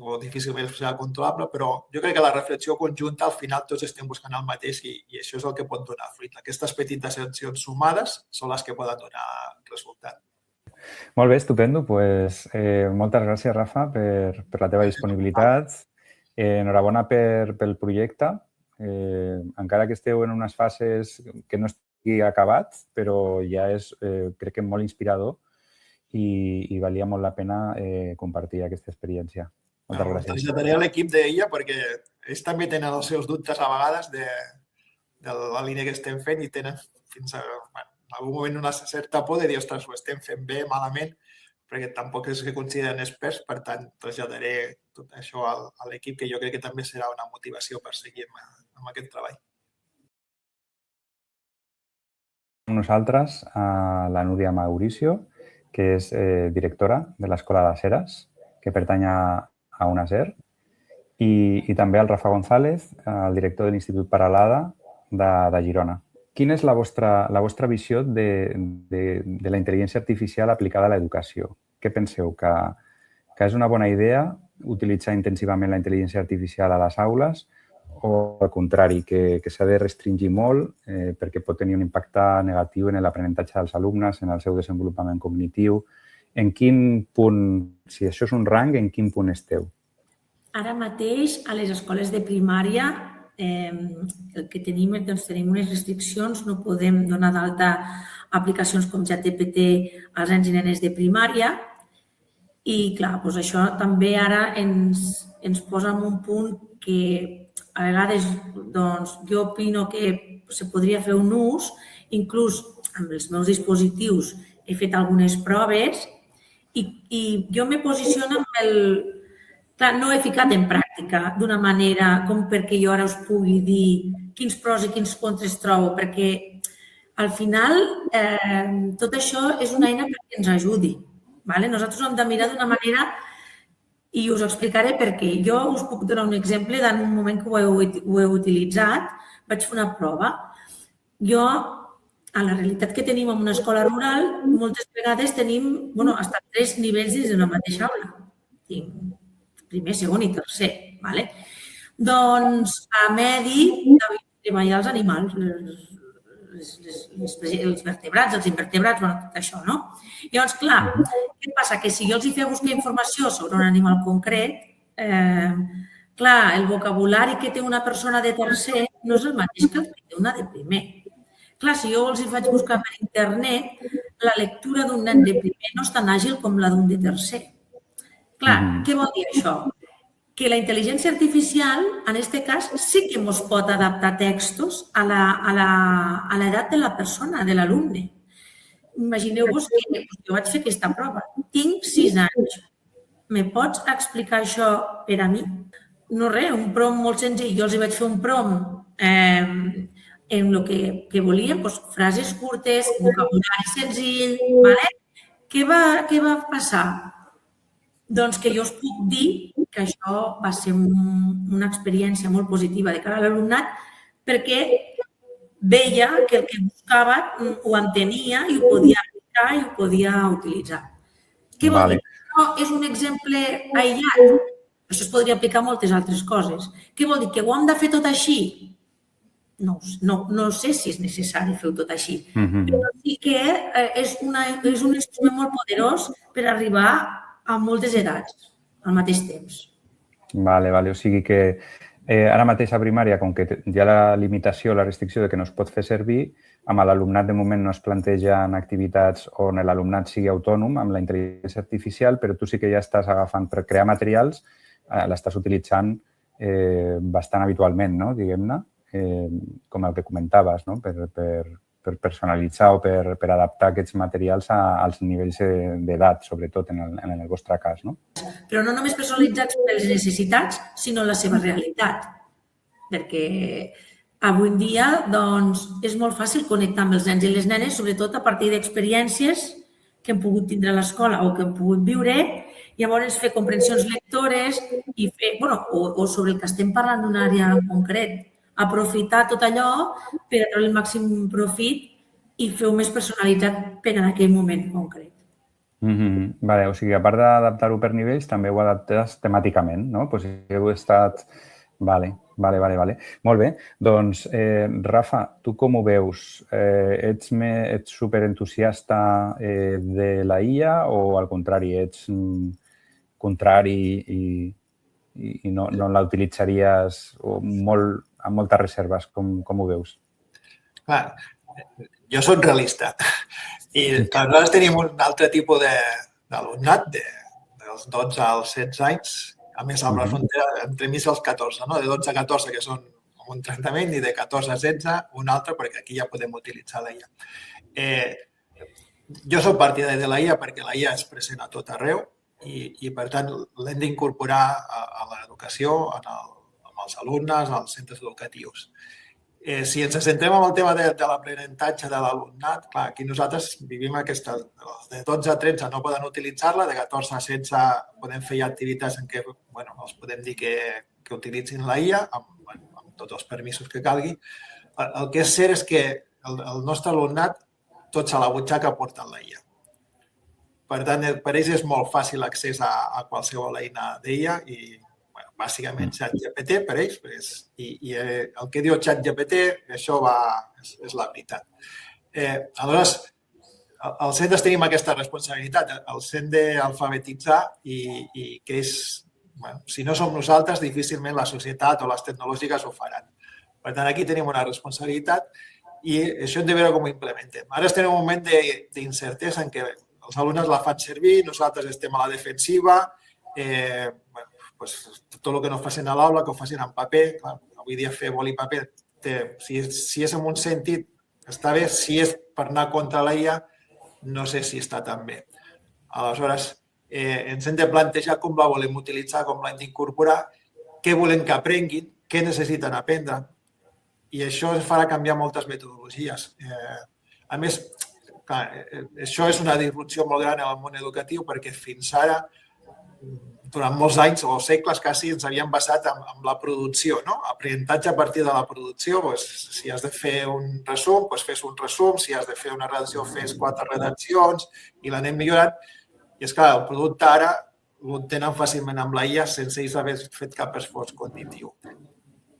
S3: o difícilment serà controlable, però jo crec que la reflexió conjunta al final tots estem buscant el mateix i això és el que pot donar fruit. Aquestes petites accions sumades són les que poden donar resultat.
S2: Molt bé, estupendo. Moltes gràcies, Rafa, per la teva disponibilitat. Enhorabona pel projecte. Encara que esteu en unes fases que no estigui acabat, però ja és, crec que, molt inspirador i valia molt la pena compartir aquesta experiència. Moltes gràcies.
S3: Traslladaré a l'equip d'ella perquè ells també tenen els seus dubtes a vegades de la línia que estem fent i tenen fins a en algun moment una certa por de dir, ostres, ho estem fent bé, malament, perquè tampoc és que consideren experts, per tant, traslladaré tot això a l'equip, que jo crec que també serà una motivació per seguir amb aquest treball.
S2: Amb nosaltres la Núria Mauricio, que és directora de l'Escola de Ceres, que pertany a UNACER, i també el Rafa González, el director de l'Institut Paralada de Girona. Quina és la vostra visió de la intel·ligència artificial aplicada a l'educació? Què penseu? Que és una bona idea utilitzar intensivament la intel·ligència artificial a les aules o, al contrari, que s'ha de restringir molt perquè pot tenir un impacte negatiu en l'aprenentatge dels alumnes, en el seu desenvolupament cognitiu? En quin punt, si això és un rang, en quin punt esteu?
S4: Ara mateix, a les escoles de primària, el que tenim unes restriccions, no podem donar d'alta aplicacions com ChatGPT als nens i nenes de primària i, clar, això també ara ens posa en un punt que a vegades jo opino que se podria fer un ús, inclús amb els meus dispositius he fet algunes proves i jo me posiciono amb el... Clar, no he ficat en pràctica d'una manera com perquè jo ara us pugui dir quins pros i quins contres trobo, perquè al final tot això és una eina perquè ens ajudi. Nosaltres ho hem de mirar d'una manera i us explicaré per què. Jo us puc donar un exemple d'en un moment que ho he utilitzat, vaig fer una prova. Jo, a la realitat que tenim en una escola rural, moltes vegades tenim fins a 3 nivells dins d'una mateixa aula. Tinc primer, segon i tercer. Doncs a medi treballar els animals, els vertebrats, els invertebrats, tot això, no? Llavors, clar, què passa? Que si jo els hi feia buscar informació sobre un animal concret, clar, el vocabulari que té una persona de tercer no és el mateix que el que té una de primer. Clar, si jo els hi faig buscar per internet, la lectura d'un nen de primer no és tan àgil com la d'un de tercer. Clar, què vol dir això? Que la intel·ligència artificial, en aquest cas, sí que ens pot adaptar textos a l'edat de la persona, de l'alumne. Imagineu-vos que jo vaig fer aquesta prova. Tinc 6 anys. Me pots explicar això per a mi? No res, un prompt molt senzill. Jo els vaig fer un prompt en el que volien, doncs, frases curtes, vocabulari senzill, ¿vale? Què va passar? Doncs que jo us puc dir que això va ser una experiència molt positiva de cara a l'alumnat perquè veia que el que buscava ho entenia i ho podia aplicar i ho podia utilitzar. Què vol dir? Això és un exemple aïllat. Això es podria aplicar a moltes altres coses. Què vol dir? Que ho hem de fer tot així? No sé si és necessari fer-ho tot així. Però sí que és un instrument molt poderós per arribar a moltes edats al mateix temps.
S2: Vale. O sigui que ara mateix a primària, com que hi ha la limitació, la restricció de que no es pot fer servir, amb l'alumnat de moment no es plantegen activitats on l'alumnat sigui autònom amb la intel·ligència artificial, però tu sí que ja estàs agafant per crear materials, l'estàs utilitzant bastant habitualment, no? Diguem-ne, com el que comentaves, no? Per personalitzar o per adaptar aquests materials als nivells d'edat, sobretot en el vostre cas, no?
S4: Però no només personalitzats per les necessitats, sinó la seva realitat. Perquè avui en dia doncs, és molt fàcil connectar amb els nens i les nenes, sobretot a partir d'experiències que hem pogut tindre a l'escola o que hem pogut viure, llavors fer comprensions lectores i fer, o sobre el que estem parlant d'una àrea en concret, aprofitar tot allò per treure el màxim profit i fer-ho més personalitzat per en aquell moment concret.
S2: Vale, o sigui, a part d'adaptar-ho per nivells, també ho adaptes temàticament, no? Doncs heu estat... Vale. Molt bé. Doncs, Rafa, tu com ho veus? Ets superentusiasta de la IA o, al contrari, ets contrari i no la utilitzaries amb moltes reserves? Com ho veus?
S3: Clar, jo soc realista i nosaltres tenim un altre tipus d'alumnat dels 12 als 16 anys, a més amb la frontera entre mi i els 14, no? De 12 a 14 que són un tractament i de 14 a 16 un altre perquè aquí ja podem utilitzar la IA. Jo soc partidari de la IA perquè la IA és present a tot arreu i per tant l'hem d'incorporar a l'educació, amb els alumnes, als centres educatius. Si ens centrem en el tema de l'aprenentatge de l'alumnat, clar, aquí nosaltres vivim aquesta... De 12 a 13 no poden utilitzar-la, de 14 a 16 podem fer activitats en què els podem dir que utilitzin la IA amb tots els permisos que calgui. El que és cert és que el nostre alumnat tots a la butxaca porten la IA. Per tant, per ells és molt fàcil l'accés a qualsevol eina d'IA i bàsicament ChatGPT per ells, i el que diu ChatGPT, això és la veritat. Aleshores, els centres tenim aquesta responsabilitat, els hem d'alfabetitzar i que és, si no som nosaltres, difícilment la societat o les tecnològiques ho faran. Per tant, aquí tenim una responsabilitat i això hem de veure com ho implementem. Ara estem en un moment d'incertesa en què els alumnes la fan servir, nosaltres estem a la defensiva, tot el que no facin a l'aula, que ho facin en paper. Avui dia fer boli i paper, si és en un sentit, està bé. Si és per anar contra la IA, no sé si està tan bé. Aleshores, ens hem de plantejar com la volem utilitzar, com l'hem d'incorporar, què volem que aprenguin, què necessiten aprendre. I això ens farà canviar moltes metodologies. A més, això és una disrupció molt gran en el món educatiu perquè fins ara durant molts anys o segles quasi ens havíem basat en la producció, no? Aprenentatge a partir de la producció. Si has de fer un resum, fes un resum. Si has de fer una redacció, fes 4 redaccions i l'anem millorant. I és clar, el producte ara l'obtenen fàcilment amb la IA sense ells haver fet cap esforç cognitiu.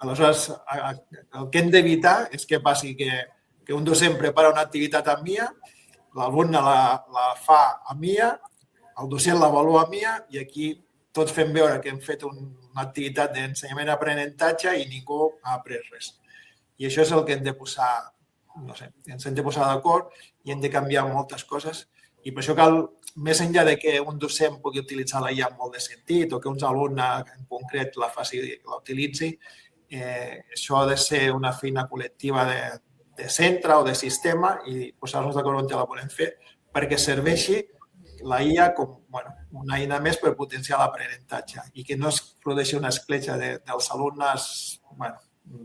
S3: Aleshores, el que hem d'evitar és que passi que un docent prepara una activitat amb IA, l'alumne la fa amb IA, el docent l'avalua amb IA i aquí tots fem veure que hem fet una activitat d'ensenyament-aprenentatge i ningú ha après res. I això és el que hem de posar, no sé, ens hem de posar d'acord i hem de canviar moltes coses. I per això cal, més enllà de que un docent pugui utilitzar la IA amb molt de sentit o que un alumne en concret la utilitzi, això ha de ser una feina col·lectiva de centre o de sistema i posar-nos d'acord on la volem fer perquè serveixi la IA com una eina més per potenciar l'aprenentatge i que no es produeixi una escletxa dels alumnes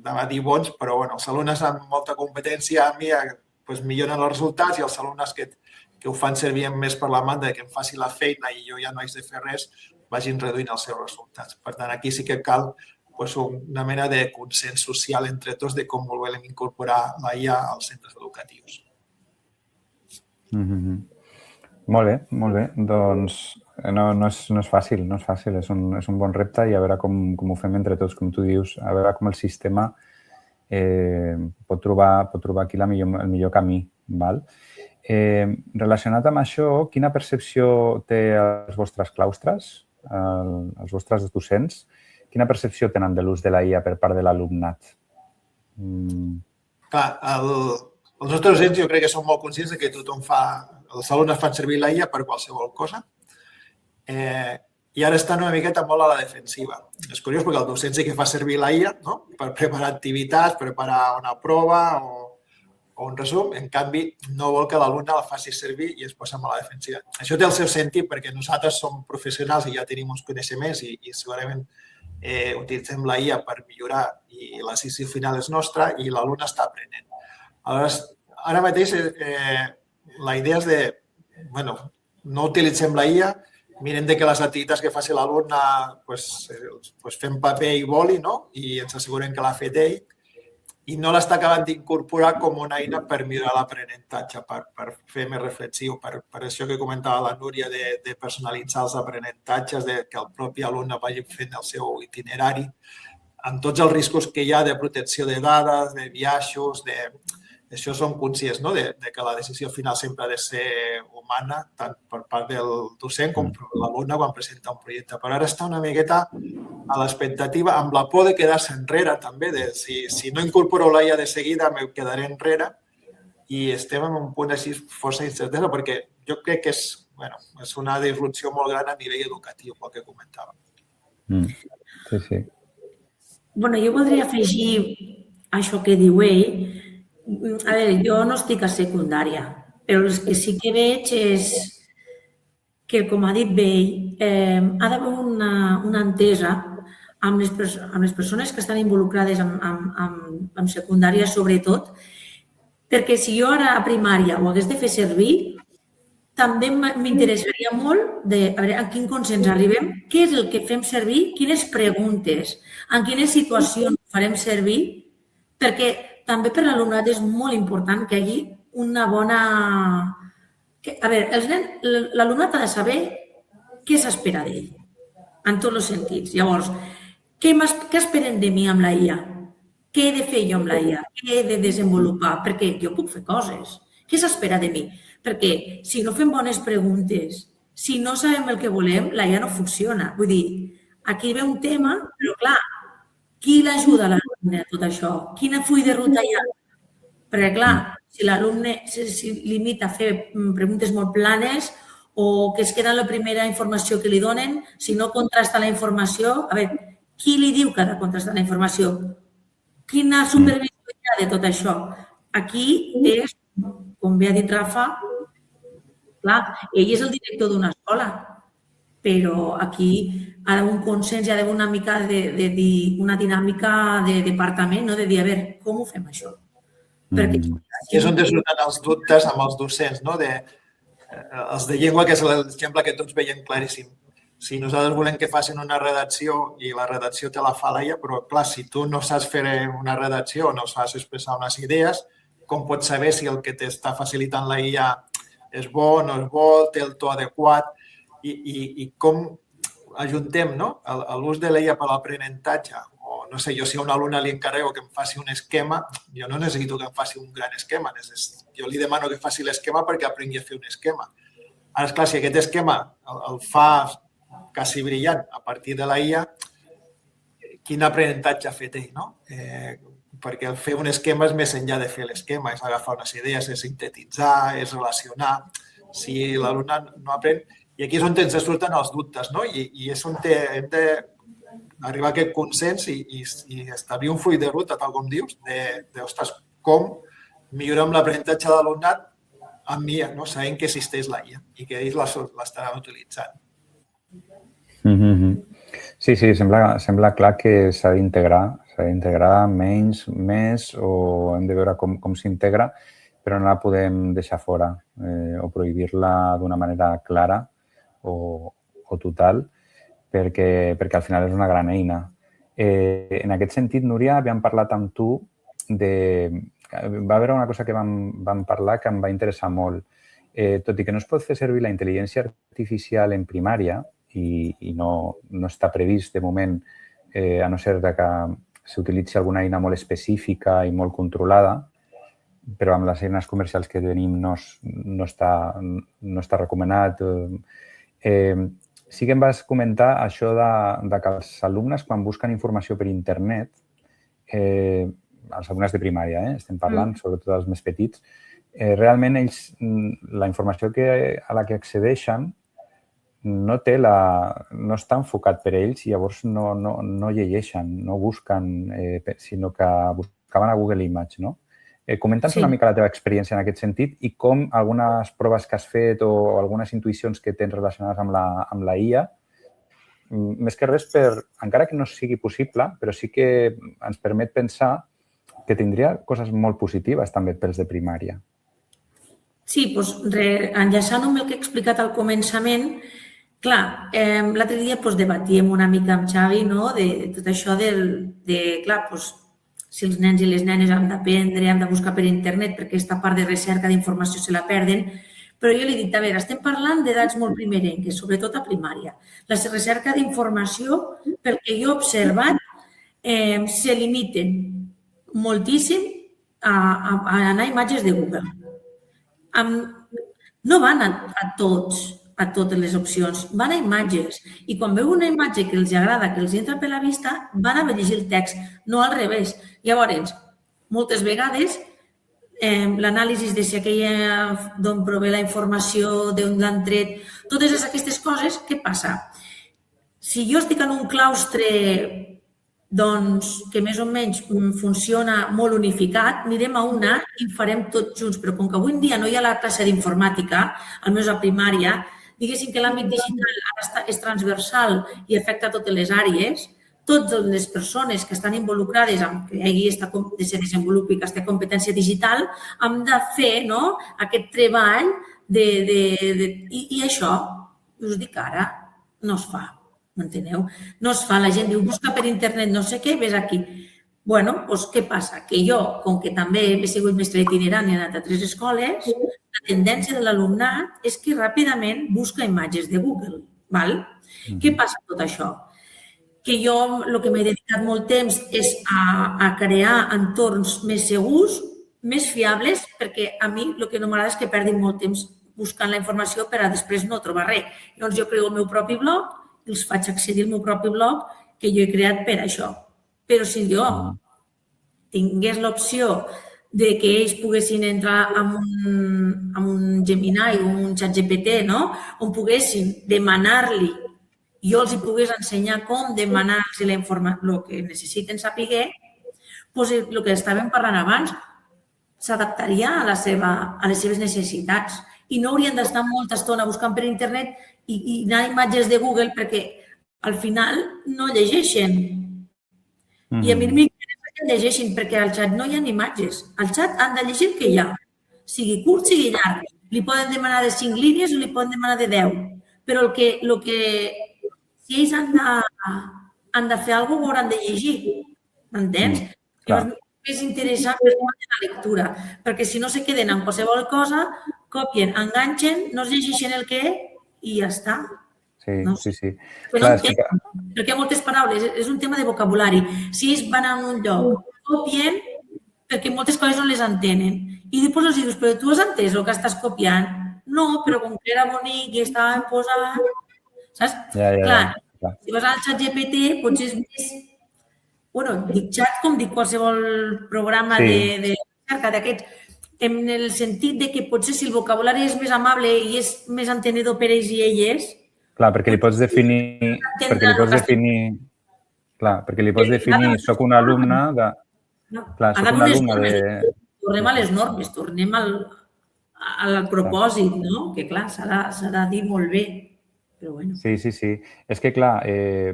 S3: anava a dir bons, però bueno, els alumnes amb molta competència a mi doncs, milloren els resultats i els alumnes que ho fan servir més per la banda que em faci la feina i jo ja no haig de fer res, vagin reduint els seus resultats. Per tant, aquí sí que cal doncs, una mena de consens social entre tots de com volem incorporar la IA als centres educatius.
S2: Molt bé. Doncs no és fàcil, és un bon repte i a veure com ho fem entre tots, com tu dius, a veure com el sistema pot trobar aquí el millor camí. Val? Relacionat amb això, quina percepció té els vostres claustres, els vostres docents? Quina percepció tenen de l'ús de la IA per part de l'alumnat?
S3: Clar, els nostres docents jo crec que són molt conscients que els alumnes fan servir la IA per qualsevol cosa i ara estan una miqueta molt a la defensiva. És curiós perquè el docent sí que fa servir la IA per preparar activitats, preparar una prova o un resum, en canvi no vol que l'alumne la faci servir i es posa a la defensiva. Això té el seu sentit perquè nosaltres som professionals i ja tenim uns coneixements i segurament utilitzem la IA per millorar i la decisió final és nostra i l'alumne està aprenent. Aleshores, ara mateix la idea és de, no utilitzem la IA, mirem que les activitats que faci l'alumne fem paper i boli i ens assegurem que l'ha fet ell i no l'està acabant d'incorporar com una eina per millorar l'aprenentatge, per fer més reflexiu, per això que comentava la Núria de personalitzar els aprenentatges, que el propi alumne vagi fent el seu itinerari, amb tots els riscos que hi ha de protecció de dades, de biaixos, això som conscients de que la decisió final sempre ha de ser humana, tant per part del docent com per l'alumne quan presenta un projecte. Però ara està una miqueta a l'expectativa, amb la por de quedar-se enrere també, de si no incorporo la IA de seguida me quedaré enrere i estem en un punt així força incertesa perquè jo crec que és una disrupció molt gran a nivell educatiu, pel que comentava.
S2: Sí.
S4: Jo voldria afegir això que diu ell. A veure, jo no estic a secundària, però el que sí que veig és que, com ha dit ell, ha d'haver una entesa amb les persones que estan involucrades en secundària, sobretot, perquè si jo ara a primària ho hagués de fer servir, també m'interessaria molt de a veure a quin consens arribem, què és el que fem servir, quines preguntes, en quines situacions ho farem servir, perquè també per l'alumnat és molt important que hi hagi una bona... A veure, l'alumnat ha de saber què s'espera d'ell, en tots els sentits. Llavors, què esperen de mi amb la IA? Què he de fer jo amb la IA? Què he de desenvolupar? Perquè jo puc fer coses. Què s'espera de mi? Perquè si no fem bones preguntes, si no sabem el que volem, la IA no funciona. Vull dir, aquí ve un tema, però clar, qui l'ajuda a l'alumne a tot això? Quina full de ruta hi ha? Perquè, clar, si l'alumne se limita a fer preguntes molt planes o que es queda en la primera informació que li donen, si no contrasta la informació, a veure, qui li diu que ha de contrastar la informació? Quina supervisió hi ha de tot això? Aquí és, com bé ha dit Rafa, clar, ell és el director d'una escola, però aquí ha d'haver un consens, hi ha d'haver una mica una dinàmica de departament, de dir, a veure, com ho fem això?
S3: És on surten els dubtes amb els docents, els de llengua, que és l'exemple que tots veiem claríssim. Si nosaltres volem que facin una redacció i la redacció te la fa la IA, però clar, si tu no saps fer una redacció, no saps expressar unes idees, com pots saber si el que t'està facilitant la IA és bo, no és bo, té el to adequat i com ajuntem l'ús de la IA per l'aprenentatge? O no sé, jo si a un alumne li encarrego que em faci un esquema, jo no necessito que em faci un gran esquema, jo li demano que faci l'esquema perquè aprengui a fer un esquema. Ara, esclar, si aquest esquema el fa quasi brillant a partir de la IA, quin aprenentatge ha fet ell, no? Perquè el fer un esquema és més enllà de fer l'esquema, és agafar unes idees, és sintetitzar, és relacionar. Si l'alumne no aprèn... I aquí és on ens surten els dubtes, no? I és on hem d'arribar a aquest consens i establir un full de ruta, tal com dius, ostres, com millorar amb l'aprenentatge de l'alumnat amb IA, sabent que existeix la IA i que ells l'estaran utilitzant.
S2: Sí, sembla clar que s'ha d'integrar S'ha d'integrar menys, més, o hem de veure com s'integra, però no la podem deixar fora o prohibir-la d'una manera clara o total, perquè al final és una gran eina. En aquest sentit, Núria, havíem parlat amb tu va haver una cosa que vam parlar que em va interessar molt. Tot i que no es pot fer servir la intel·ligència artificial en primària i no està previst de moment, a no ser que s'utilitzi alguna eina molt específica i molt controlada, però amb les eines comercials que tenim no està recomanat. Sí que em vas comentar això de que els alumnes, quan busquen informació per internet, els alumnes de primària, estem parlant, sobretot els més petits, realment ells, la informació a la que accedeixen no està enfocat per ells i llavors no llegeixen, no busquen, sinó que buscaven a Google Images, no? Comenta'ns una mica la teva experiència en aquest sentit i com algunes proves que has fet o algunes intuïcions que tens relacionades amb la IA, més que res encara que no sigui possible, però sí que ens permet pensar que tindria coses molt positives també pels de primària.
S4: Sí, doncs enllaçant amb el que he explicat al començament, clar, l'altre dia debatíem una mica amb Xavi de tot això clar, si els nens i les nenes han d'aprendre, han de buscar per internet perquè aquesta part de recerca d'informació se la perden, però jo li he dit, a veure, estem parlant d'edats molt primerenques, sobretot a primària. La recerca d'informació, pel que jo he observat, se limiten moltíssim a anar a imatges de Google. No van a totes les opcions, van a imatges. I quan veu una imatge que els agrada, que els entra per la vista, van a llegir el text, no al revés. Llavors, moltes vegades, l'anàlisi de si aquella d'on prové la informació, d'on l'han tret, totes aquestes coses, què passa? Si jo estic en un claustre que més o menys funciona molt unificat, anirem a una i farem tots junts. Però com que avui en dia no hi ha la classe d'informàtica, almenys a primària, diguéssim que l'àmbit digital és transversal i afecta totes les àrees, totes les persones que estan involucrades en que hi se desenvolupi aquesta competència digital hem de fer aquest treball i això, us dic ara, no es fa. M'enteneu? No es fa. La gent diu, busca per internet no sé què, ves aquí. Bueno, doncs què passa? Que jo, com que també he sigut mestre itinerant i he anat a 3 escoles, la tendència de l'alumnat és que ràpidament busca imatges de Google. Què passa amb tot això? Que jo el que m'he dedicat molt temps és a crear entorns més segurs, més fiables, perquè a mi el que no m'agrada és que perdi molt temps buscant la informació per a després no trobar res. Llavors jo creo el meu propi blog i els faig accedir al meu propi blog que jo he creat per això. Però si jo tingués l'opció de que ells poguessin entrar en un Gemini o un ChatGPT, on poguessin demanar-li, jo els pogués ensenyar com demanar-los la informació, el que necessiten saber, doncs el que estàvem parlant abans, s'adaptaria a les seves necessitats i no haurien d'estar molta estona buscant per internet i anar a imatges de Google perquè al final no llegeixen. I a mi m'interessa que llegeixin perquè al xat no hi ha imatges. Al xat han de llegir el que hi ha. Sigui curt, sigui llarg. Li poden demanar de 5 línies o li poden demanar de 10. Però si ells han de fer alguna cosa, ho hauran de llegir. M'entens? És interessant per la lectura, perquè si no se queden en qualsevol cosa, copien, enganxen, no es llegeixen el que i ja està.
S2: Sí.
S4: Perquè hi ha moltes paraules, és un tema de vocabulari. Si ells van a un lloc, copien, perquè moltes coses no les entenen. I després els dius, però tu has entès el que estàs copiant? No, però com que era bonic i estava posat... Saps? Clar, si vas al ChatGPT, potser és més... Bueno, dic xat com dic qualsevol programa de recerca d'aquests, en el sentit de que potser si el vocabulari és més amable i és més entenedor per ells i elles...
S2: Clar, perquè li pots definir... Perquè li pots definir, soc un alumne de... Clar, soc un alumne de...
S4: Tornem a les normes, tornem al propòsit, no? Que clar, s'ha de dir molt bé. però bueno.
S2: Sí. És que, clar,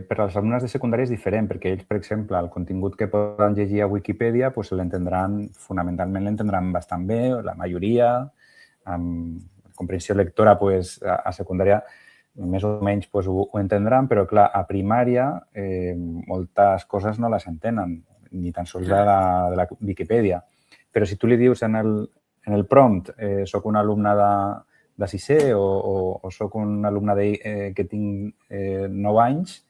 S2: per als alumnes de secundària és diferent, perquè ells, per exemple, el contingut que poden llegir a Wikipedia, l'entendran, fonamentalment l'entendran bastant bé, la majoria, amb comprensió lectora, a secundària més o menys ho entendran, però, clar, a primària moltes coses no les entenen, ni tan sols de la Wikipedia. Però si tu li dius en el prompt soc un alumne de sisè o soc un alumne que tinc 9 anys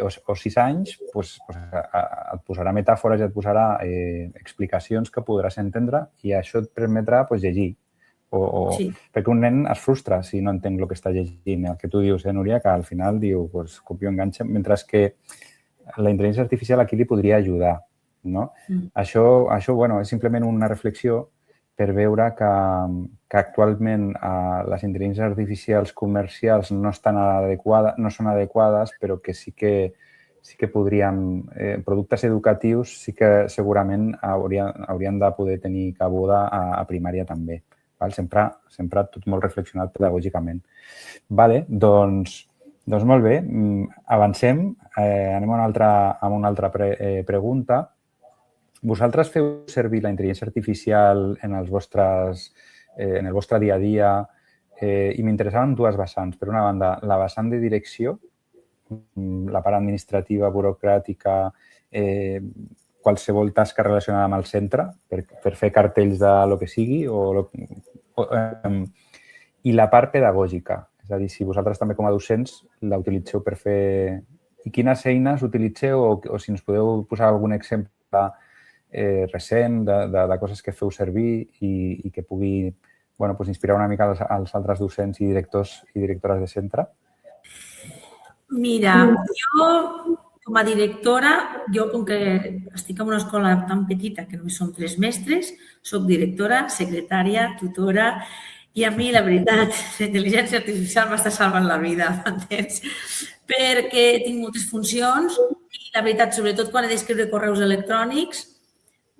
S2: o 6 anys, et posarà metàfores i et posarà explicacions que podràs entendre i això et permetrà llegir. Perquè un nen es frustra si no entén el que està llegint. El que tu dius, Núria, que al final diu copio enganxa, mentre que la intel·ligència artificial aquí li podria ajudar. Això és simplement una reflexió per veure que actualment les intel·ligències artificials comercials no són adequades, però que sí que podrien, productes educatius sí que segurament haurien de poder tenir cabuda a primària també. Sempre tot molt reflexionat pedagògicament. Doncs molt bé, avancem. Anem a una altra pregunta. Vosaltres feu servir la intel·ligència artificial en el vostre dia a dia i m'interessaven dues vessants. Per una banda, la vessant de direcció, la part administrativa, burocràtica, qualsevol tasca relacionada amb el centre, per fer cartells de lo que sigui, i la part pedagògica. És a dir, si vosaltres també com a docents la utilitzeu per fer... I quines eines utilitzeu o si ens podeu posar algun exemple recent de coses que feu servir i que pugui inspirar una mica als altres docents i directors i directores de centre?
S4: Mira, jo com a directora, com que estic en una escola tan petita que només som 3 mestres, soc directora, secretària, tutora i a mi, la veritat, la intel·ligència artificial m'està salvant la vida, m'entens? Perquè tinc moltes funcions i la veritat, sobretot quan he d'escriure correus electrònics,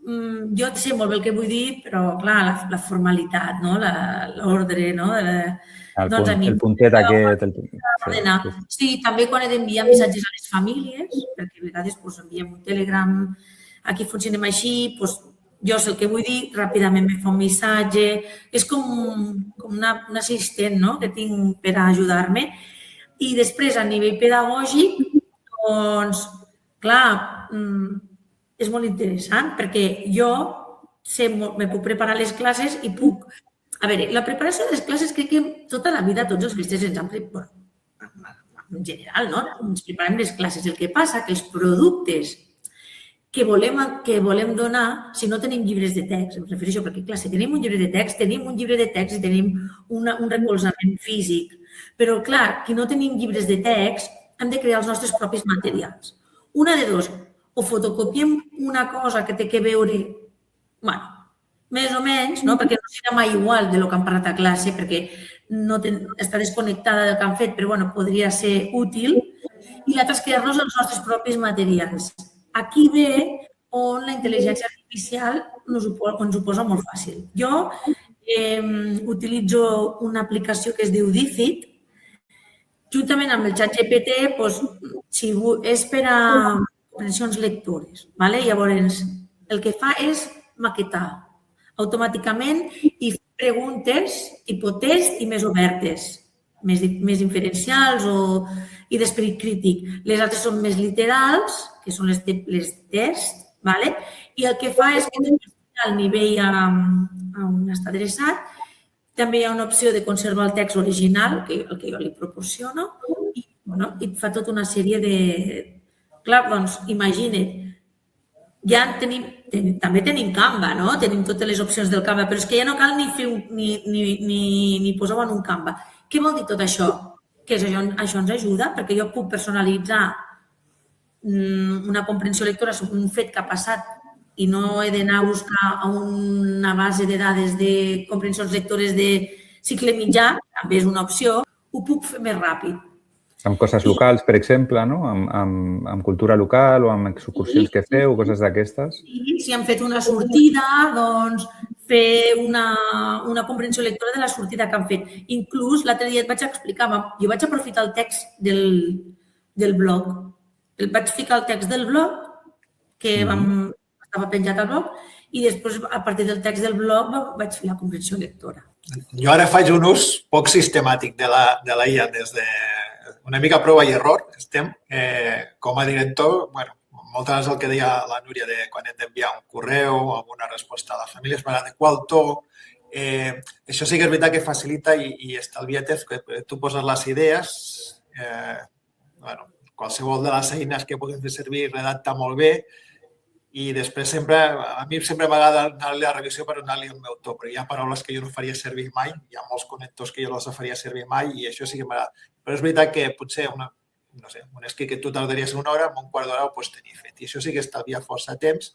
S4: jo sé molt bé el que vull dir, però, clar, la formalitat, l'ordre,
S2: el puntet aquest.
S4: Sí, també quan he d'enviar missatges a les famílies, perquè a vegades enviem un Telegram, aquí funcionem així, jo sé el que vull dir, ràpidament me fa un missatge, és com un assistent que tinc per ajudar-me. I després, a nivell pedagògic, doncs, clar, és molt interessant perquè jo me puc preparar les classes i puc... A veure, la preparació de les classes crec que tota la vida tots els mestres ens han preparat, en general, ens preparem les classes. El que passa que els productes que volem donar, si no tenim llibres de text, em refereixo perquè, clar, si tenim un llibre de text i tenim un recolzament físic. Però, clar, qui no tenim llibres de text, hem de crear els nostres propis materials. Una de dos, o fotocopiem una cosa que té que veure, més o menys, perquè no serà mai igual del que han parlat a classe, perquè està desconnectada del que han fet, però podria ser útil. I l'altre és crear-nos els nostres propis materials. Aquí ve on la intel·ligència artificial ens ho posa molt fàcil. Jo utilitzo una aplicació que es diu Difit, juntament amb el ChatGPT, si és per a comprensions lectores. Llavors, el que fa és maquetar automàticament i fer preguntes tipus test i més obertes, més inferencials i d'esperit crític. Les altres són més literals, que són les test, i el que fa és que al nivell on està adreçat. També hi ha una opció de conservar el text original, el que jo li proporciono, i fa tota una sèrie de... Clar, doncs, imagina't, ja també tenim Canva, tenim totes les opcions del Canva, però és que ja no cal ni posar-ho en un Canva. Què vol dir tot això? Que això ens ajuda perquè jo puc personalitzar una comprensió lectora sobre un fet que ha passat i no he d'anar a buscar a una base de dades de comprensions lectores de cicle mitjà, també és una opció, ho puc fer més ràpid.
S2: Amb coses locals, per exemple, amb cultura local o amb excursions que feu, coses d'aquestes?
S4: Sí, si han fet una sortida, doncs fer una comprensió lectora de la sortida que han fet. Inclús l'altre dia et vaig explicar, jo vaig aprofitar el text del blog. Vaig ficar el text del blog, que estava penjat al blog, i després, a partir del text del blog, vaig fer la comprensió lectora.
S3: Jo ara faig un ús poc sistemàtic de la IA des de una mica prova i error. Estem com a director, moltes vegades el que deia la Núria de quan hem d'enviar un correu o alguna resposta a la família és per adequar el to. Això sí que és veritat que facilita i estalvia temps, que tu poses les idees, qualsevol de les eines que puguem fer servir redacta molt bé i després a mi sempre m'agrada anar-li a la revisió per donar-li el meu to, però hi ha paraules que jo no faria servir mai, hi ha molts connectors que jo no els faria servir mai i això sí que m'agrada. Però és veritat que potser un escrit que tu tardaries una hora, en un quart d'hora ho pots tenir fet. I això sí que estalvia força temps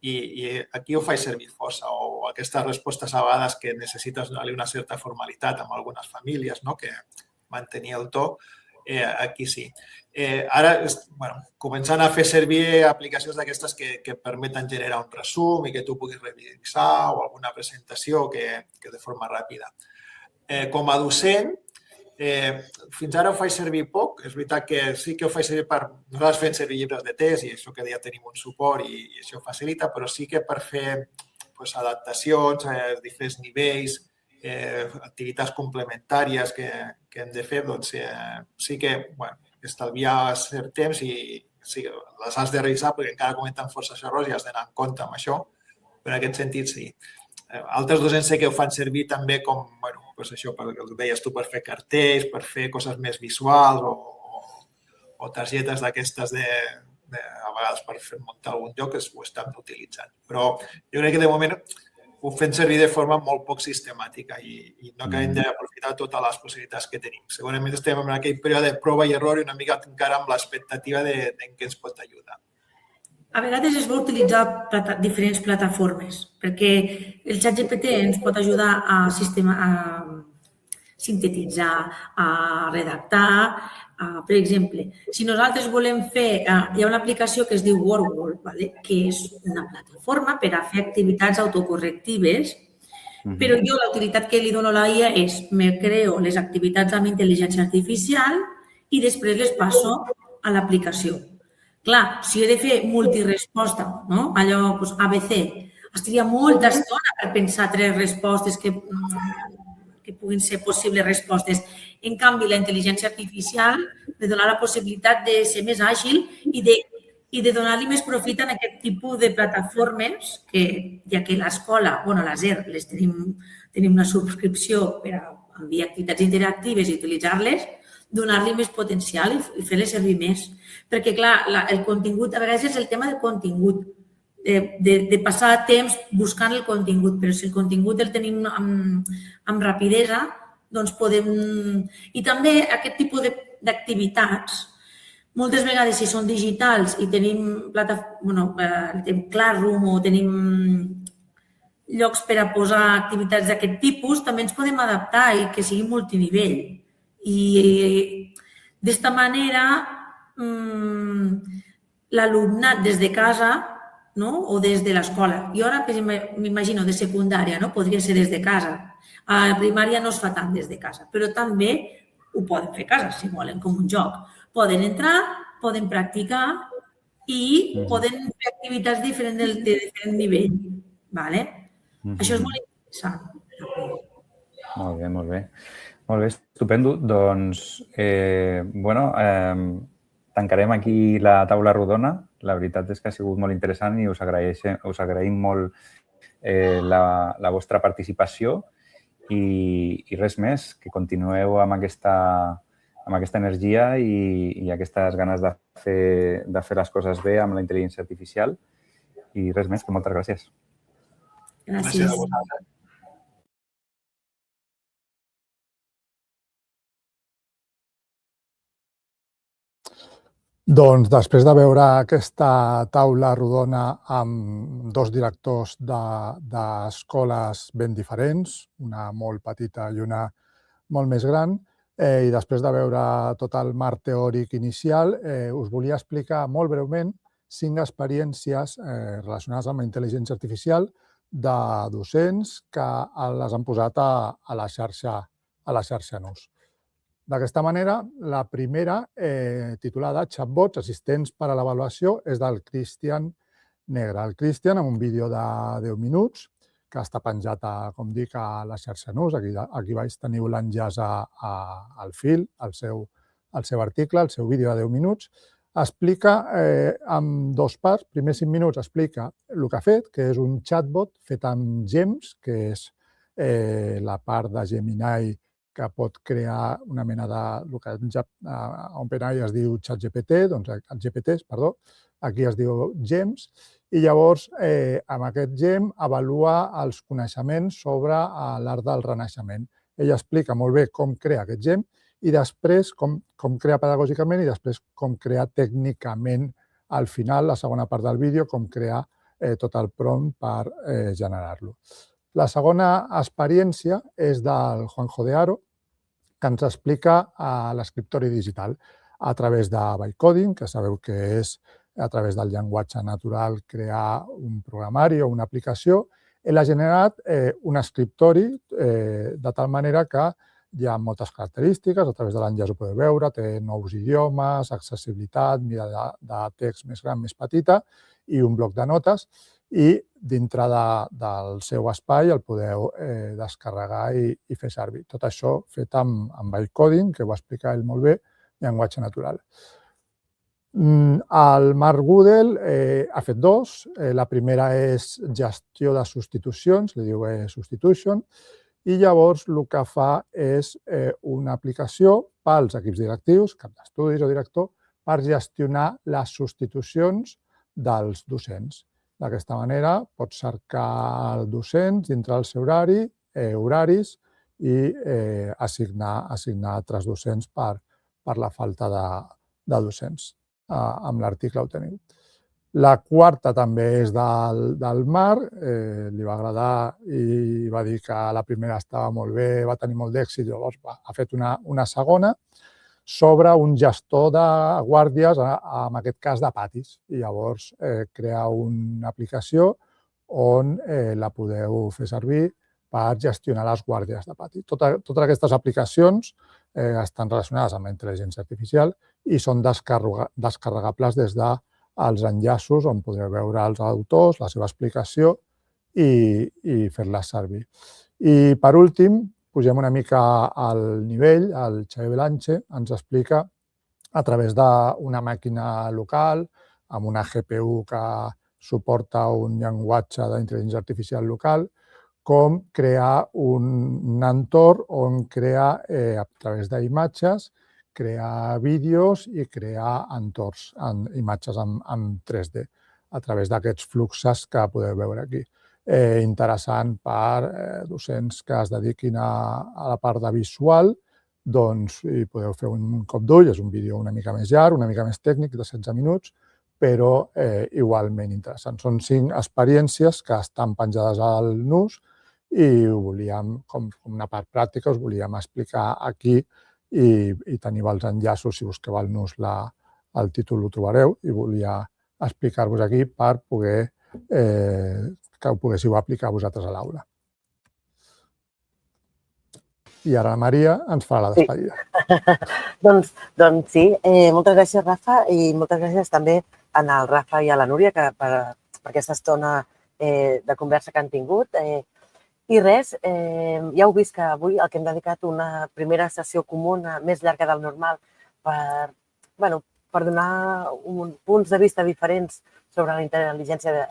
S3: i aquí ho faig servir força. O aquestes respostes a vegades que necessites donar-li una certa formalitat amb algunes famílies, que mantenir el to, aquí sí. Ara, començant a fer servir aplicacions d'aquestes que permeten generar un resum i que tu puguis revisar o alguna presentació que de forma ràpida. Com a docent, fins ara ho faig servir poc. És veritat que sí que ho faig servir per... Nosaltres fem servir llibres de text i això que ja tenim un suport i això facilita, però sí que per fer adaptacions a diferents nivells, activitats complementàries que hem de fer, doncs sí que estalviar cert temps i sí, les has de revisar perquè encara comenten forces errors i has d'anar en compte amb això, però en aquest sentit sí. Altres docents sé que ho fan servir també com, això, el que deies tu, per fer cartells, per fer coses més visuals o targetes d'aquestes a vegades per fer muntar algun lloc que ho estan utilitzant. Però jo crec que de moment ho fem servir de forma molt poc sistemàtica i no acabem d'aprofitar totes les possibilitats que tenim. Segurament estem en aquell període de prova i error i una mica encara amb l'expectativa de què ens pot ajudar.
S4: A vegades es vol utilitzar diferents plataformes perquè el ChatGPT ens pot ajudar a sintetitzar, a redactar. Per exemple, si nosaltres volem fer... Hi ha una aplicació que es diu WordWall, que és una plataforma per a fer activitats autocorrectives, però jo la utilitat que li dono a la IA és me creo les activitats amb intel·ligència artificial i després les passo a l'aplicació. Clar, si he de fer multiresposta, allò ABC, estaria molta estona per pensar 3 respostes que puguin ser possibles respostes. En canvi, la intel·ligència artificial me dona la possibilitat de ser més àgil i de donar-li més profit en aquest tipus de plataformes que, ja que l'escola, la SER, tenim una subscripció per a enviar activitats interactives i utilitzar-les, donar-li més potencial i fer-les servir més. Perquè, clar, el contingut, a vegades és el tema del contingut, de passar temps buscant el contingut, però si el contingut el tenim amb rapidesa, doncs podem... I també aquest tipus d'activitats, moltes vegades si són digitals i tenim Classroom o tenim llocs per a posar activitats d'aquest tipus, també ens podem adaptar i que sigui multinivell. I d'esta manera l'alumnat des de casa o des de l'escola. Jo ara m'imagino de secundària, podria ser des de casa. A primària no es fa tant des de casa, però també ho poden fer a casa, si volen, com un joc. Poden entrar, poden practicar i poden fer activitats de diferent nivell. Això és molt interessant.
S2: Molt bé, molt bé. Molt bé, estupendo. Doncs, tancarem aquí la taula rodona. La veritat és que ha sigut molt interessant i us agraïm molt la vostra participació i res més, que continueu amb aquesta energia i aquestes ganes de fer les coses bé amb la intel·ligència artificial. I res més, que moltes gràcies.
S4: Gràcies.
S5: Doncs després de veure aquesta taula rodona amb 2 directors d'escoles ben diferents, una molt petita i una molt més gran, i després de veure tot el marc teòric inicial, us volia explicar molt breument 5 experiències relacionades amb la intel·ligència artificial de docents que les han posat a la xarxa NUS. D'aquesta manera, la primera, titulada Chatbots, assistents per a l'avaluació, és del Cristian Negre. El Cristian, amb un vídeo de 10 minuts, que està penjat, com dic, a la xarxa NUS. Aquí baix teniu l'enllaç al fil, al seu article, al seu vídeo de 10 minuts. Explica en 2 parts. Primers 5 minuts explica el que ha fet, que és un chatbot fet amb GEMS, que és la part de Gemini que pot crear una mena de... El que a OpenAI es diu ChatGPT, doncs GPTs, perdó, aquí es diu GEMS, i llavors amb aquest GEM avalua els coneixements sobre l'art del renaixement. Ell explica molt bé com crea aquest GEM i després com crea pedagògicament i després com crea tècnicament al final, la segona part del vídeo, com crear tot el prompt per generar-lo. La segona experiència és del Juanjo de Haro, que ens explica l'escriptori digital a través de bytecoding, que sabeu que és a través del llenguatge natural crear un programari o una aplicació. Ell ha generat un escriptori de tal manera que hi ha moltes característiques, a través de l'enllaç ho podeu veure, té nous idiomes, accessibilitat, mida de text més gran, més petita i un bloc de notes, i dintre del seu espai el podeu descarregar i fer servir. Tot això fet amb bytecoding, que ho va explicar ell molt bé, llenguatge natural. El Marc Goodell ha fet 2. La primera és gestió de substitucions, li diu Substitution, i llavors el que fa és una aplicació pels equips directius, cap d'estudis o director, per gestionar les substitucions dels docents. D'aquesta manera pots cercar docents dintre del seu horari, horaris, i assignar altres docents per la falta de docents. Amb l'article ho teniu. La quarta també és del Marc, li va agradar i va dir que la primera estava molt bé, va tenir molt d'èxit, llavors ha fet una segona sobre un gestor de guàrdies, en aquest cas de patis. I llavors crea una aplicació on la podeu fer servir per gestionar les guàrdies de pati. Totes aquestes aplicacions estan relacionades amb la intel·ligència artificial i són descarregables des dels enllaços on podreu veure els autors, la seva explicació i fer-les servir. I per últim, pugem una mica al nivell, el Xavier Belanche ens explica a través d'una màquina local, amb una GPU que suporta un llenguatge d'intel·ligència artificial local, com crear un entorn on crear, a través d'imatges, crear vídeos i crear entorns, imatges en 3D, a través d'aquests fluxos que podeu veure aquí. Interessant per docents que es dediquin a la part de visual, doncs hi podeu fer un cop d'ull, és un vídeo una mica més llarg, una mica més tècnic, de 16 minuts, però igualment interessant. Són 5 experiències que estan penjades al NUS i ho volíem, com una part pràctica, us volíem explicar aquí i teniu els enllaços, si busqueu al NUS el títol ho trobareu, i volia explicar-vos aquí per poder que ho poguéssiu aplicar vosaltres a l'aula. I ara la Maria ens farà la despedida.
S1: Doncs sí, moltes gràcies, Rafa, i moltes gràcies també al Rafa i a la Núria per aquesta estona de conversa que han tingut. I res, ja heu vist que avui el que hem dedicat una primera sessió comuna més llarga del normal per donar punts de vista diferents sobre la intel·ligència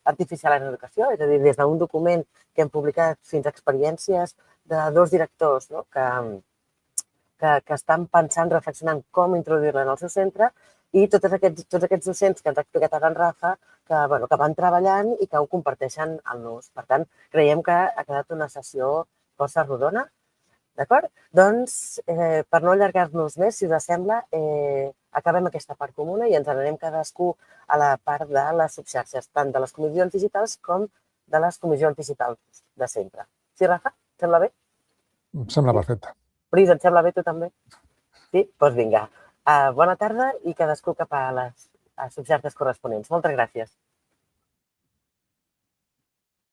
S1: artificial en educació, és a dir, des d'un document que hem publicat fins a experiències de 2 directors que estan pensant, reflexionant com introduir-la en el seu centre, i tots aquests docents que ens ha explicat ara en Rafa, que van treballant i que ho comparteixen al NUS. Per tant, creiem que ha quedat una sessió força rodona. D'acord? Doncs, per no allargar-nos més, si us sembla, acabem aquesta part comuna i ens n'anem cadascú a la part de les subxarxes, tant de les comissions digitals com de les comissions digitals de centre. Sí, Rafa? Et sembla bé?
S5: Em sembla perfecte.
S1: Pris, et sembla bé tu també? Sí? Doncs vinga. Bona tarda i cadascú cap a les subxarxes corresponents. Moltes gràcies.